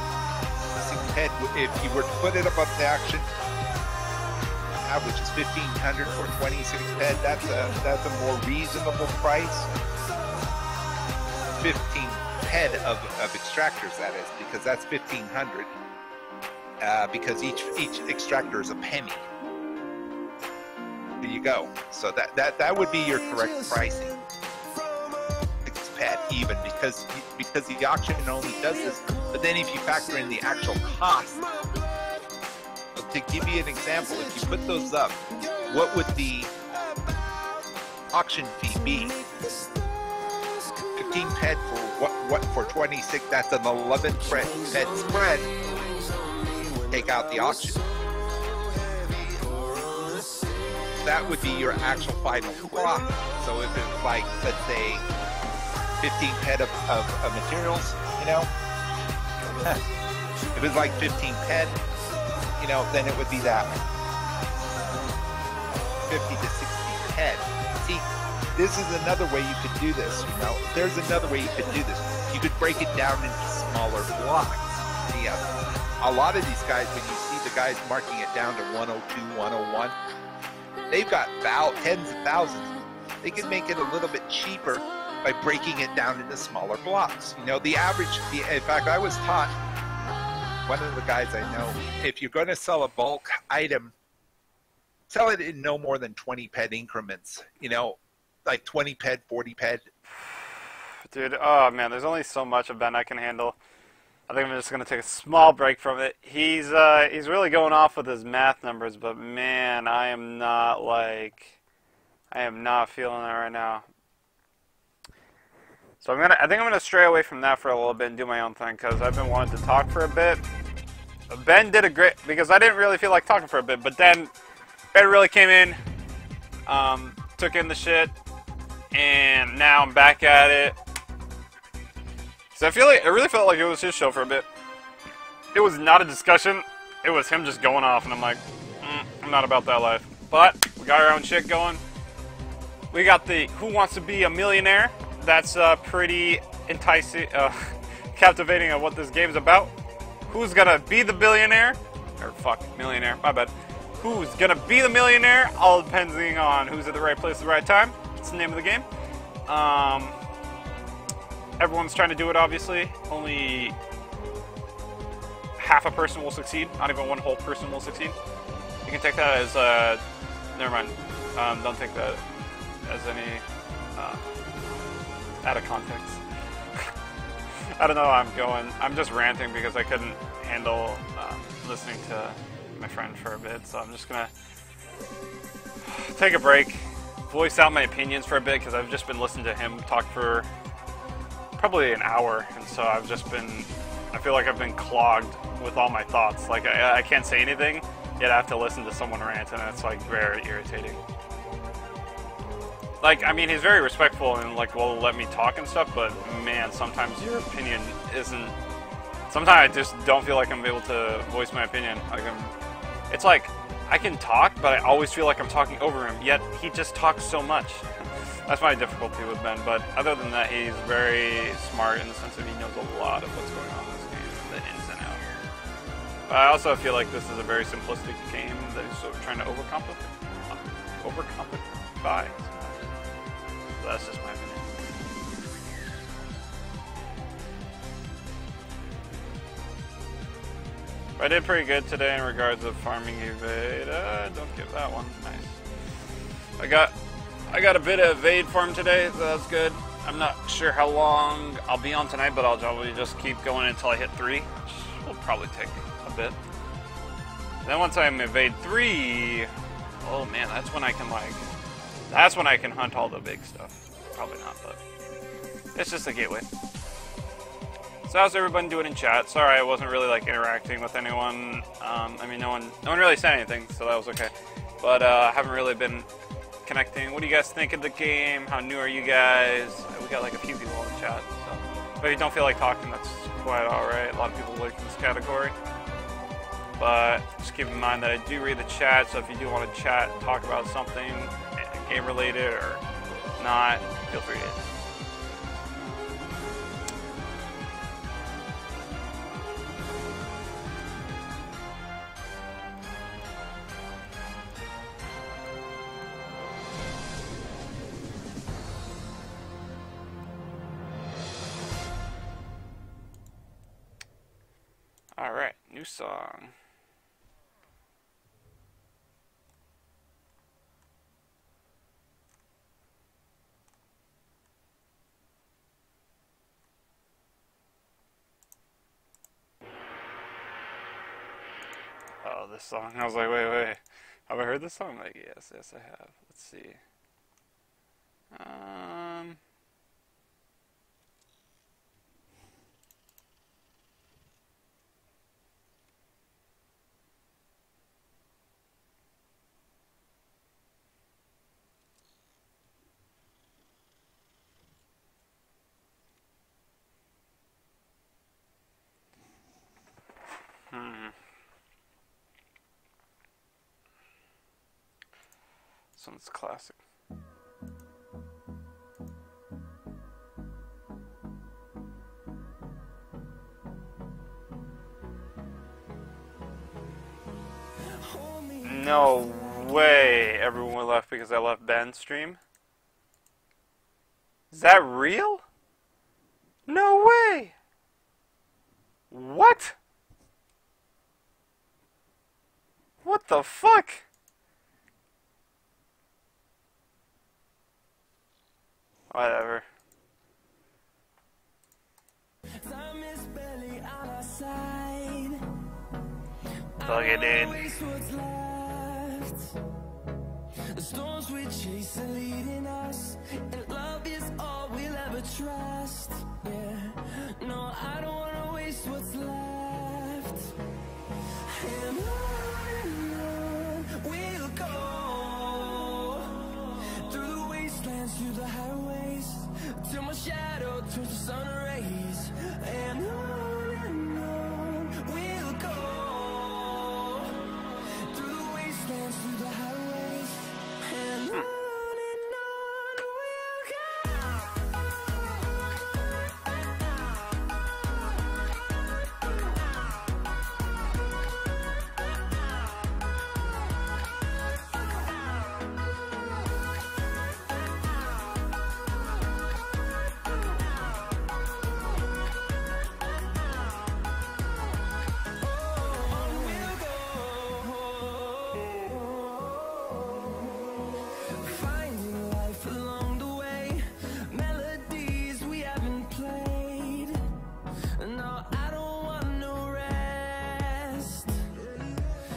Speaker 1: Pet, if you were to put it up on the auction, which is 1,500 for 26 pet, that's a more reasonable price. 15 pet of extractors, that is, because that's 1,500. Because each extractor is a penny. There you go. So that would be your correct pricing. Pet even because the auction only does this. But then if you factor in the actual cost, to give you an example, if you put those up, what would the auction fee be? 15 pet for what for 26? That's an 11 pet spread. Take out the auction. That would be your actual final profit. So if it's like, let's say, 15 pet of materials, you know. If it's like 15 pet, you know, then it would be that 50 to 60 pet. See, this is another way you could do this, you know. There's another way you could do this. You could break it down into smaller blocks. Yeah. A lot of these guys, when you see the guys marking it down to 102, 101, they've got tens of thousands. They can make it a little bit cheaper by breaking it down into smaller blocks. You know, the average, in fact, I was taught, one of the guys I know, if you're going to sell a bulk item, sell it in no more than 20 pet increments, you know, like 20 pet, 40 pet.
Speaker 3: Dude, oh man, there's only so much of Ben I can handle. I think I'm just going to take a small break from it. He's really going off with his math numbers, but man, I am not feeling it right now. So I think I'm gonna stray away from that for a little bit and do my own thing because I've been wanting to talk for a bit. Ben did a great, because I didn't really feel like talking for a bit, but then Ben really came in, took in the shit, and now I'm back at it. So I really felt like it was his show for a bit. It was not a discussion. It was him just going off, and I'm like, I'm not about that life. But we got our own shit going. We got the Who Wants to Be a Millionaire. That's pretty enticing, captivating of what this game's about. Who's gonna be the billionaire? Or fuck, millionaire, my bad. Who's gonna be the millionaire? All depending on who's at the right place at the right time. That's the name of the game. Everyone's trying to do it, obviously. Only half a person will succeed. Not even one whole person will succeed. You can take that as, never mind. Don't take that as any out of context. I don't know how I'm going. I'm just ranting because I couldn't handle listening to my friend for a bit, so I'm just gonna take a break, voice out my opinions for a bit, because I've just been listening to him talk for probably an hour, and so I feel like I've been clogged with all my thoughts. Like, I can't say anything, yet I have to listen to someone rant, and it's, like, very irritating. Like, I mean, he's very respectful and, like, will let me talk and stuff, but, man, sometimes your opinion isn't... Sometimes I just don't feel like I'm able to voice my opinion. Like, it's like, I can talk, but I always feel like I'm talking over him, yet he just talks so much. That's my difficulty with Ben, but other than that, he's very smart in the sense that he knows a lot of what's going on in this game, the ins and outs. But I also feel like this is a very simplistic game that he's sort of trying to overcomplicate. So that's just my opinion. I did pretty good today in regards of farming evade. Don't give that one. Nice. I got a bit of evade farm today, so that's good. I'm not sure how long I'll be on tonight, but I'll probably just keep going until I hit 3, which will probably take a bit. Then once I'm evade 3, oh man, that's when I can hunt all the big stuff. Probably not, but it's just a gateway. So how's everybody doing in chat? Sorry, I wasn't really like interacting with anyone. I mean, no one really said anything, so that was okay. But I haven't really been connecting. What do you guys think of the game? How new are you guys? We got like a few people in chat, so but if you don't feel like talking, that's quite alright. A lot of people like this category. But just keep in mind that I do read the chat, so if you do want to chat, talk about something game related or not, feel free to. Alright, new song. Oh, this song. I was like, wait. Have I heard this song? Like, yes, I have. Let's see. This one's classic. No way everyone left because I left Ben's stream. Is that real? No way! What? What the fuck? Whatever. Plug it in. The storms we chase are leading us, and love is all we'll ever trust. Yeah, no, I don't wanna waste what's left. And on we'll go through the wastelands, through the highways, till my shadow turns to sun rays. And on we'll go through the wastelands, through the highways, and on we'll go.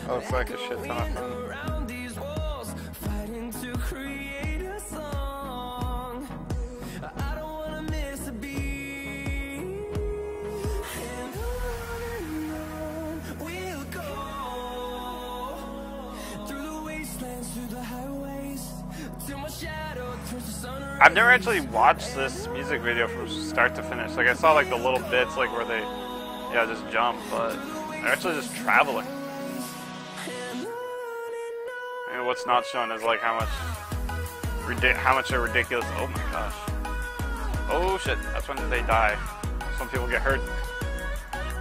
Speaker 3: Oh, it's like a shit ton of fun.
Speaker 5: Around these walls, fighting to create a song. I don't wanna miss a beat. And on we'll go through the wastelands, through the highways, till my shadow turns to sun rays.
Speaker 3: I've never actually watched this music video from start to finish. Like I saw like the little bits like where they, yeah, just jump, but they're actually just traveling. And what's not shown is like how much they're ridiculous. Oh my gosh. Oh shit, that's when they die. Some people get hurt.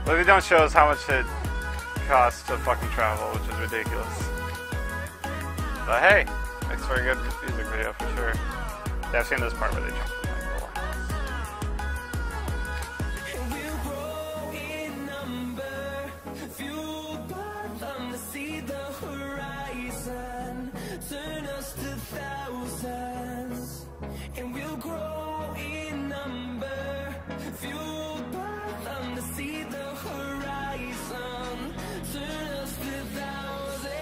Speaker 3: What they don't show is how much it costs to fucking travel, which is ridiculous. But hey, makes for a good music video for sure. Yeah, I've seen this part where they jump from like the
Speaker 5: And we'll grow in number, fueled by them to see the horizon, turn us to thousands. And we'll grow in number, fueled by them to see the horizon, turn us to thousands.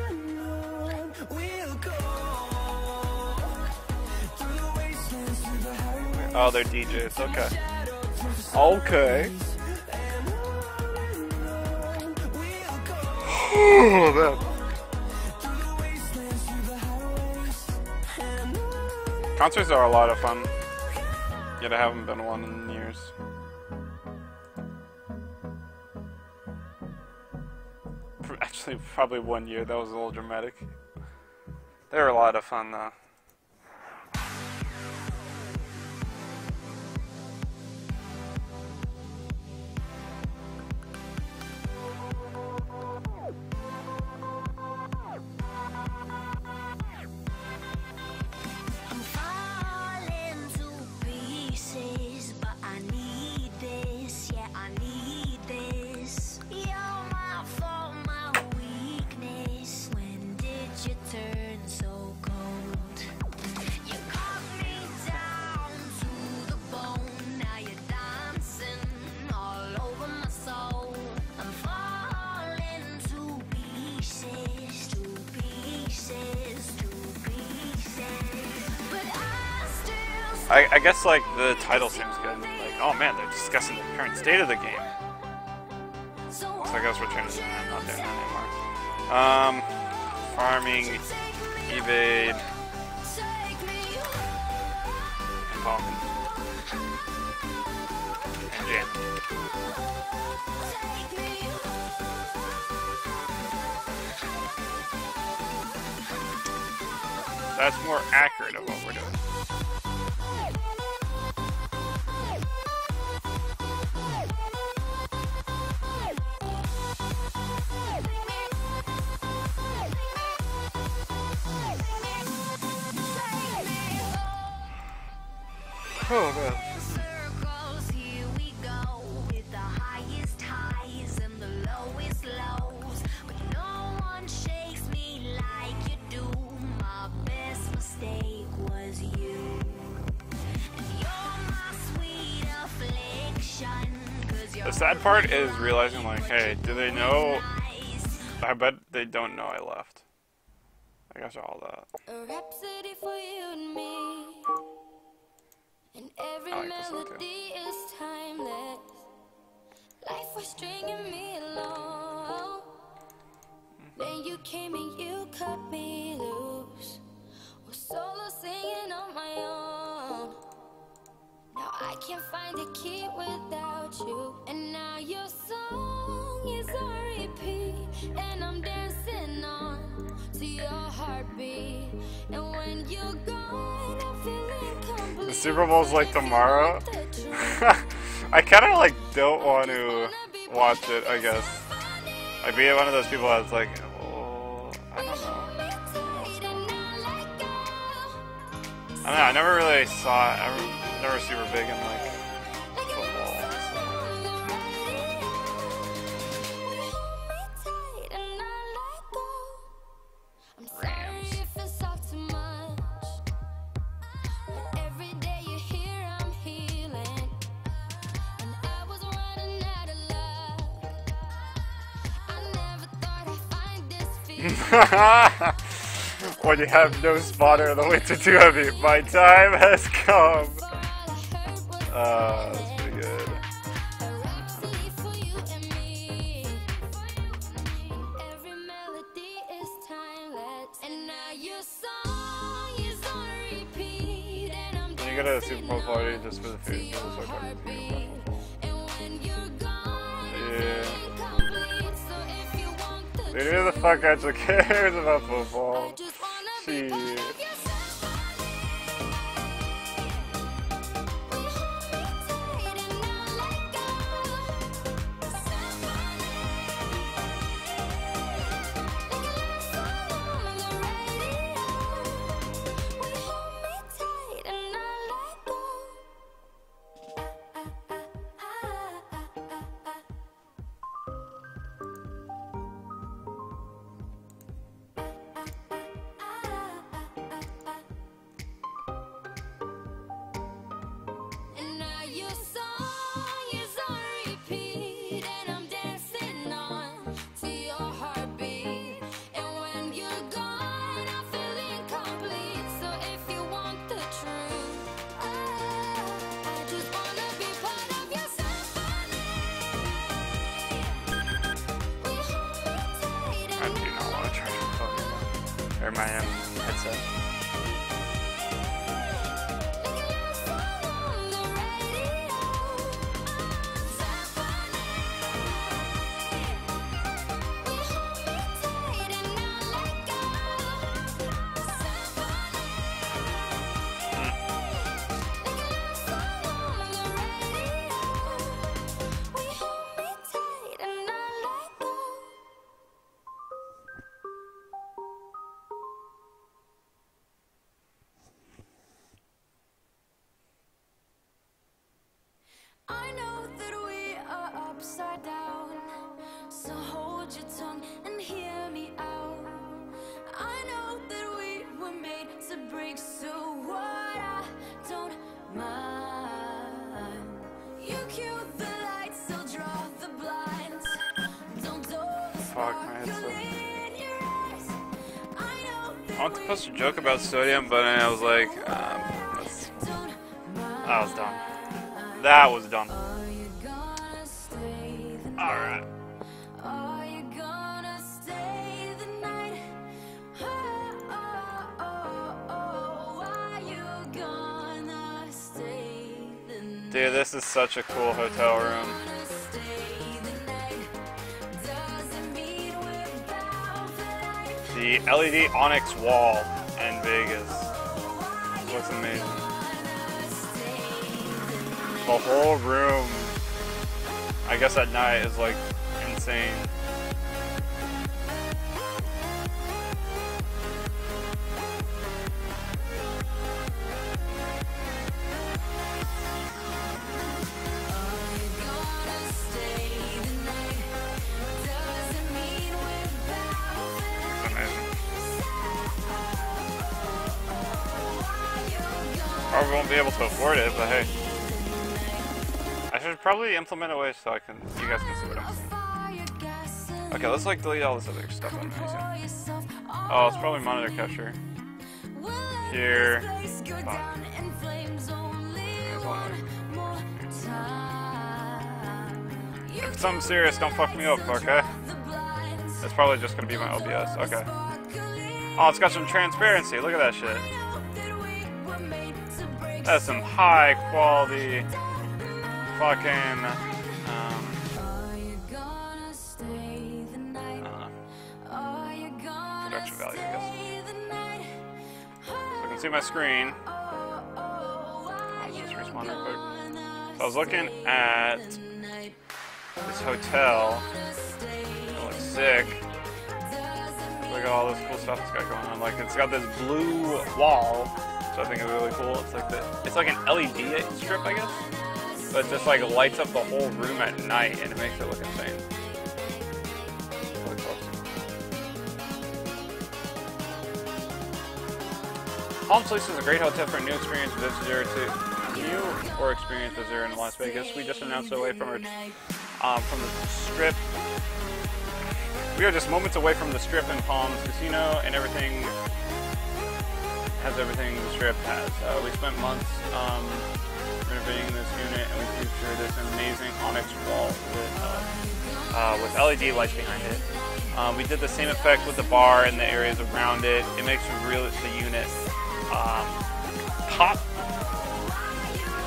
Speaker 5: And on we'll go through the wastelands, through the highways.
Speaker 3: Oh, they're DJs. Okay. Okay. Oh man. Concerts are a lot of fun. Yet I haven't been to one in years. Actually, probably 1 year. That was a little dramatic. They were a lot of fun though.
Speaker 6: I'm falling to pieces, but I need this, yeah, I need this. You're my fault, my weakness. When did you turn so cold? You cut me down to the bone. Now you're dancing all over my soul. I'm falling to pieces, to pieces, to pieces. But I still
Speaker 3: I guess like the title seems good. Like, oh man, they're discussing the current state of the game. So I guess we're trying to do that, not doing that anymore. Farming, evade, and talking, and jam. That's more accurate of what we're doing. Oh man.
Speaker 6: circles, here we go, with the highest highs and the lowest lows. But no one shakes me like you do. My best mistake was you. And you're my sweet affliction, 'cause you're
Speaker 3: The sad part is realizing like, hey, do they know?
Speaker 6: nice.
Speaker 3: I bet they don't know I left. I guess all that.
Speaker 6: A rhapsody for you and me. And every
Speaker 3: I like this one, too.
Speaker 6: melody is timeless. Life was stringing me along. Then you came and you cut me loose. Was solo singing on my own. Now I can't find a key without you. And now your song is on repeat. And I'm dancing on to your heartbeat. And when you're gone, I'm feeling complete.
Speaker 3: The Super Bowl's like tomorrow. I kind of like don't want to watch it. I guess I'd be one of those people that's like, oh, I don't know. I don't know. I never really saw it. I'm never super big in like football. Rams. When you have no spotter, the weights are too heavy. My time has come. That's pretty good. When you go to a Super Bowl party just for the food, people start talking to you about football. Yeah. Dude, who the fuck actually cares about football? Shit. Or my headset.
Speaker 6: I know that we are upside down, so hold your tongue and hear me out. I know that we were made to break, so what? I don't mind. You cue the lights, I'll draw the blinds. Don't
Speaker 3: Fuck, man. I want to post a joke about sodium, but I was like, that was dumb. That was dumb. Alright. Dude, this is such a cool hotel room. The LED Onyx wall in Vegas looks amazing. The whole room, I guess at night, is like insane. Probably won't be able to afford it, but hey. I should probably implement a way so you guys can see what I'm saying. Okay, let's like delete all this other stuff I'm using. Oh, it's probably monitor capture. Here. If it's something serious, don't fuck me up, okay? It's probably just gonna be my OBS. Okay. Oh, it's got some transparency. Look at that shit. That's some high quality fucking production value, I guess. So I can see my screen. Let's just respawn real quick. So I was looking at this hotel. It looks sick. Look at all this cool stuff it's got going on. Like, it's got this blue wall, which I think is really cool. It's like an LED strip, I guess. But it just like lights up the whole room at night and it makes it look insane. Really close. Palm Springs is a great hotel for a new experienced visitor experienced visitor in Las Vegas. We just announced away from the strip We are just moments away from the Strip and Palms Casino, and everything has everything the Strip has. We spent months renovating this unit, and we feature this amazing onyx wall with LED lights behind it. We did the same effect with the bar and the areas around it. It makes the unit pop.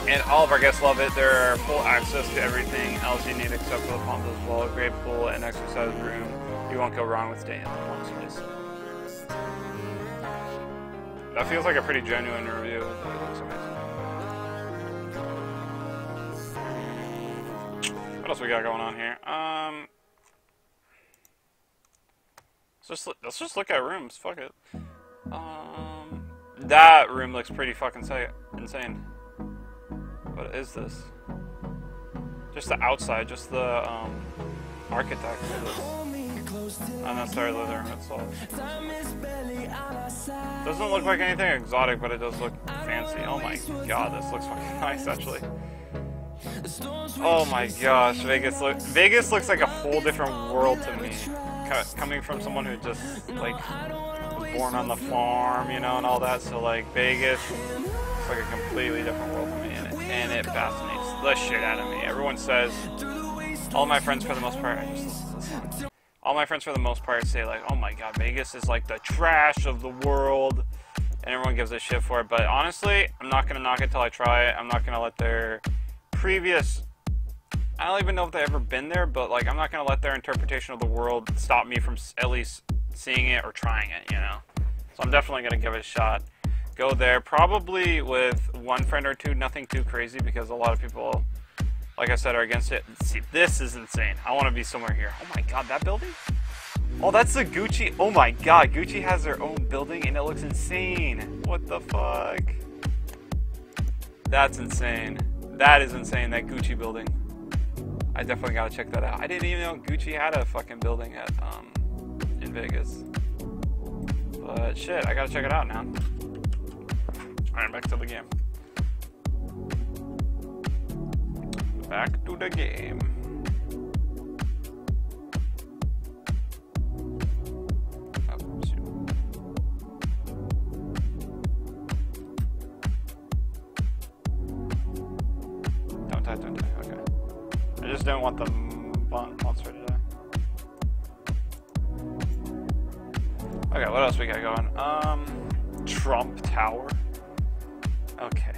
Speaker 3: And all of our guests love it. There are full access to everything else you need except for the Palms as well. A great pool and exercise room. You won't go wrong with staying at the Palms place. That feels like a pretty genuine review. It looks amazing. What else we got going on here? Let's just look at rooms. Fuck it. That room looks pretty fucking insane. What is this? Just the outside, just the architect of this. Unnecessary living room itself. Doesn't look like anything exotic, but it does look fancy. Oh my god, this looks fucking nice actually. Oh my gosh, Vegas looks like a whole different world to me. Coming from someone who just like was born on the farm, you know, and all that. So like Vegas looks like a completely different world to me, and it fascinates the shit out of me. Everyone says, all my friends for the most part, all my friends for the most part say like, oh my god, Vegas is like the trash of the world, and everyone gives a shit for it. But honestly, I'm not gonna knock it till I try it. I'm not gonna let their previous, I don't even know if they've ever been there, but like I'm not gonna let their interpretation of the world stop me from at least seeing it or trying it, you know. So I'm definitely gonna give it a shot. Go there, probably with one friend or two, nothing too crazy, because a lot of people, like I said, are against it. See, this is insane. I want to be somewhere here. Oh my god, that building? Oh, that's the Gucci. Oh my god, Gucci has their own building and it looks insane. What the fuck? That's insane. That is insane, that Gucci building. I definitely gotta check that out. I didn't even know Gucci had a fucking building at in Vegas. But shit, I gotta check it out now. Alright, back to the game. Back to the game. Oh, shoot. Don't die, okay. I just don't want the monster to die. Okay, what else we got going? Trump Tower. Okay.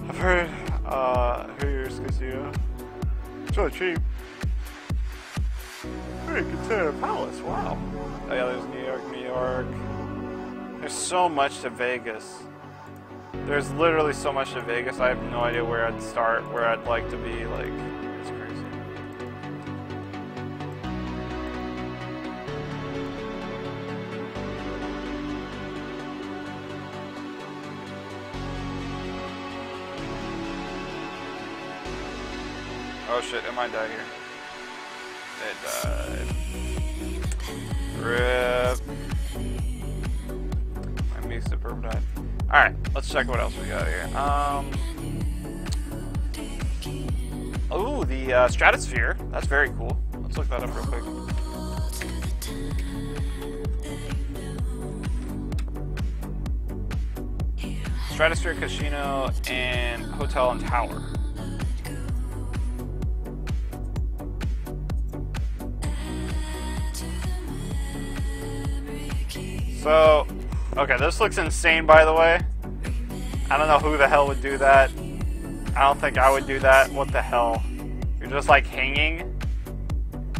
Speaker 3: I've heard, Hooters Casino. It's really cheap. Very considered palace, wow. Oh yeah, there's New York. There's so much to Vegas. There's literally so much to Vegas, I have no idea where I'd start, where I'd like to be, like, it's crazy. Oh shit, it might die here. It died. RIP. My me superb died. Alright, let's check what else we got here. Oh, the Stratosphere. That's very cool. Let's look that up real quick. Stratosphere Casino and Hotel and Tower. So, okay, this looks insane, by the way. I don't know who the hell would do that. I don't think I would do that. What the hell? You're just like hanging,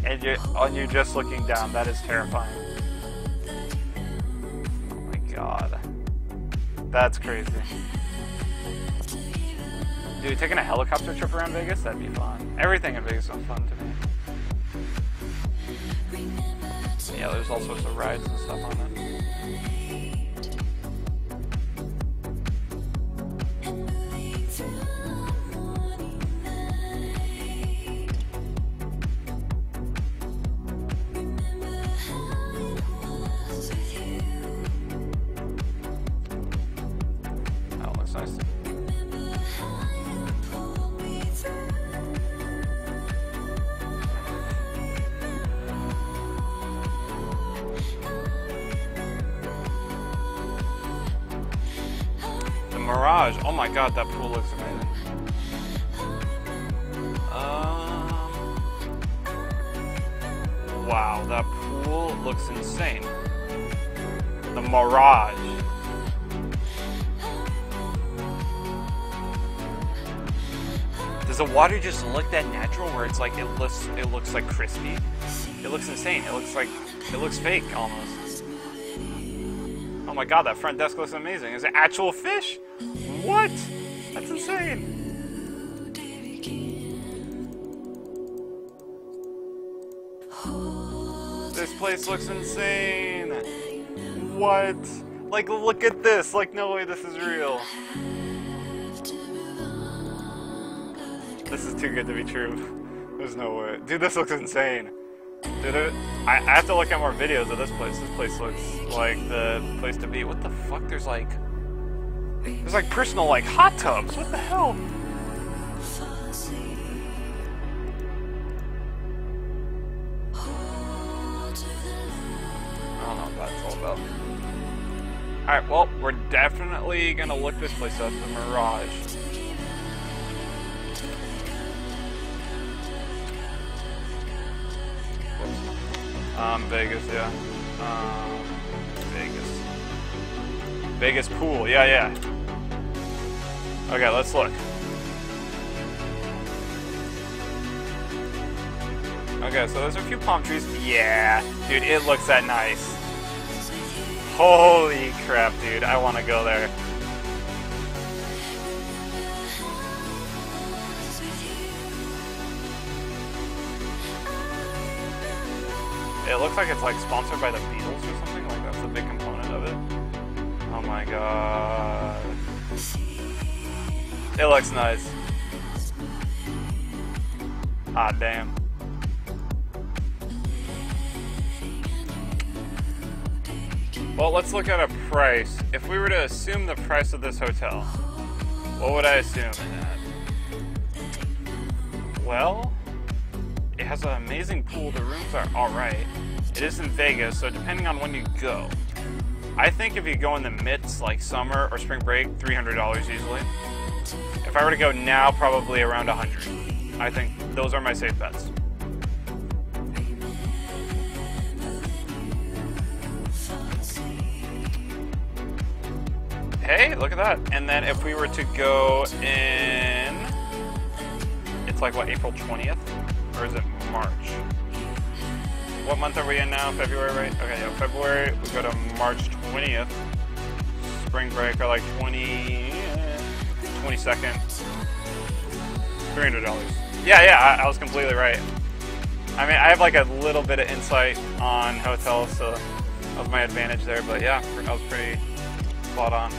Speaker 3: and you're just looking down. That is terrifying. Oh my god, that's crazy. Dude, taking a helicopter trip around Vegas? That'd be fun. Everything in Vegas sounds fun to me. Yeah, there's all sorts of rides and stuff on it. That looks nice. Mirage. Oh my god, that pool looks amazing. Wow, that pool looks insane. The Mirage. Does the water just look that natural where it's like it looks like crispy? It looks insane. It looks fake almost. Oh my god, that front desk looks amazing. Is it actual fish? What? That's insane. This place looks insane. What? Like, look at this. Like, no way this is real. This is too good to be true. There's no way. Dude, this looks insane. Dude, I have to look at more videos of this place. This place looks like the place to be. What the fuck? There's like personal like hot tubs. What the hell? I don't know what that's all about. Alright, well, we're definitely gonna look this place up, the Mirage. Vegas, yeah. Vegas pool, yeah. Okay, let's look. Okay, so there's a few palm trees. Yeah, dude, it looks that nice. Holy crap, dude, I want to go there. It looks like it's like sponsored by the Beatles or something, like that's a big component of it. Oh my god. It looks nice. Ah, damn. Well, let's look at a price. If we were to assume the price of this hotel, what would I assume in that? Well, it has an amazing pool. The rooms are alright. It is in Vegas, so depending on when you go. I think if you go in the midst, like summer or spring break, $300 easily. If I were to go now, probably around $100. I think those are my safe bets. Hey, look at that. And then if we were to go in, it's like what, April 20th? Or is it March? What month are we in now? February, right? Okay, yeah, February. We go to March 20th. Spring break are like 22nd. $300. Yeah, I was completely right. I mean, I have like a little bit of insight on hotels, so that was my advantage there. But yeah, I was pretty spot on.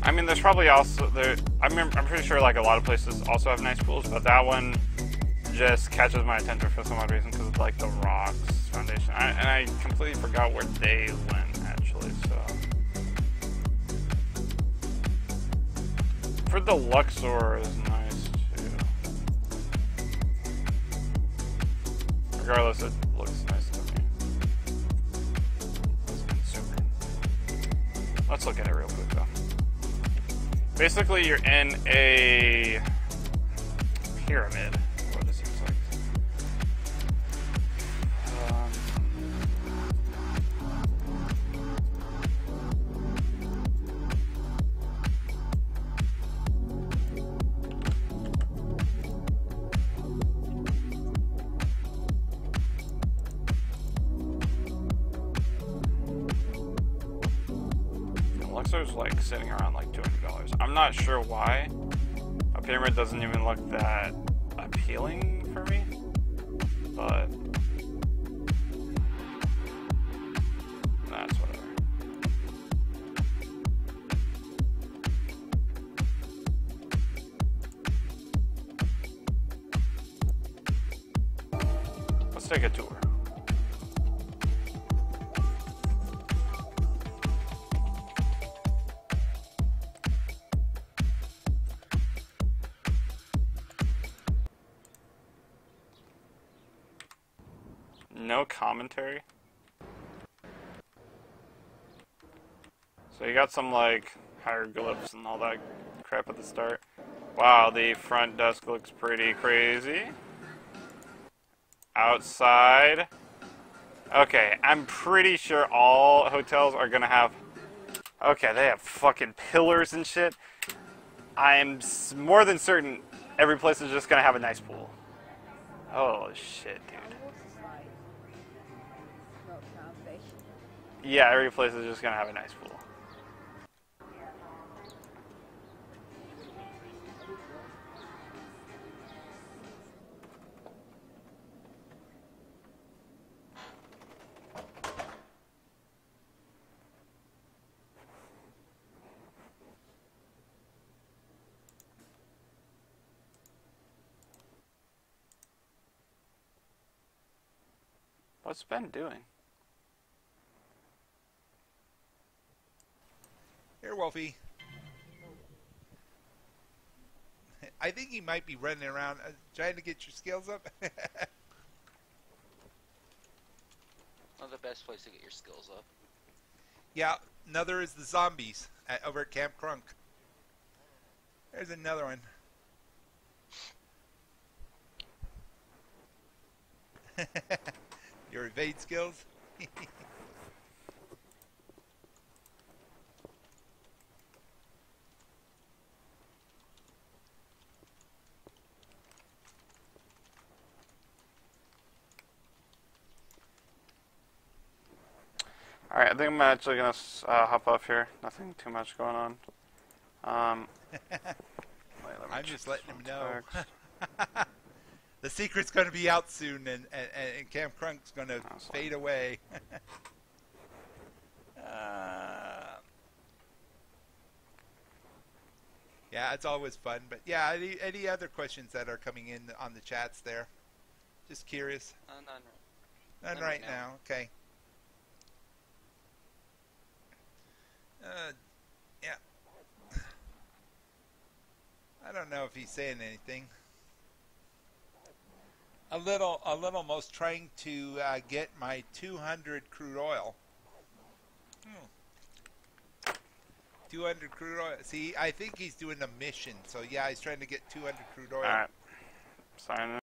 Speaker 3: I mean, there's probably also there. I'm pretty sure like a lot of places also have nice pools, but that one just catches my attention for some odd reason because of like the rocks foundation. And I completely forgot where they went actually. So for the Luxor is nice too. Regardless, it looks nice to me. Let's look at it real quick though. Basically, you're in a pyramid, what this looks like. Lancer's like sitting around like $200. I'm not sure why. A pyramid doesn't even look that appealing for me, but that's whatever. Let's take a tour. No commentary. So you got some like hieroglyphs and all that crap at the start. Wow, the front desk looks pretty crazy. Outside. Okay, I'm pretty sure all hotels are gonna have... Okay, they have fucking pillars and shit. I'm more than certain every place is just gonna have a nice pool. Oh shit, dude. Yeah, every place is just gonna have a nice pool. What's Ben doing?
Speaker 1: Here, Wolfie. I think he might be running around trying to get your skills up.
Speaker 2: Not the best place to get your skills up.
Speaker 1: Yeah, another is the zombies over at Camp Crunk. There's another one. Your evade skills.
Speaker 3: Alright, I think I'm actually gonna hop off here. Nothing too much going on. Wait,
Speaker 1: I'm just letting him know.
Speaker 3: text.
Speaker 1: The secret's going to be out soon, and Camp Crunk's going to fade away. Yeah, it's always fun. But yeah, any other questions that are coming in on the chats there? Just curious. None right now. Okay. Yeah. I don't know if he's saying anything. A little most trying to get my 200 crude oil. 200 crude oil. See, I think he's doing a mission. So yeah, he's trying to get 200 crude oil.
Speaker 3: Alright. Sign in.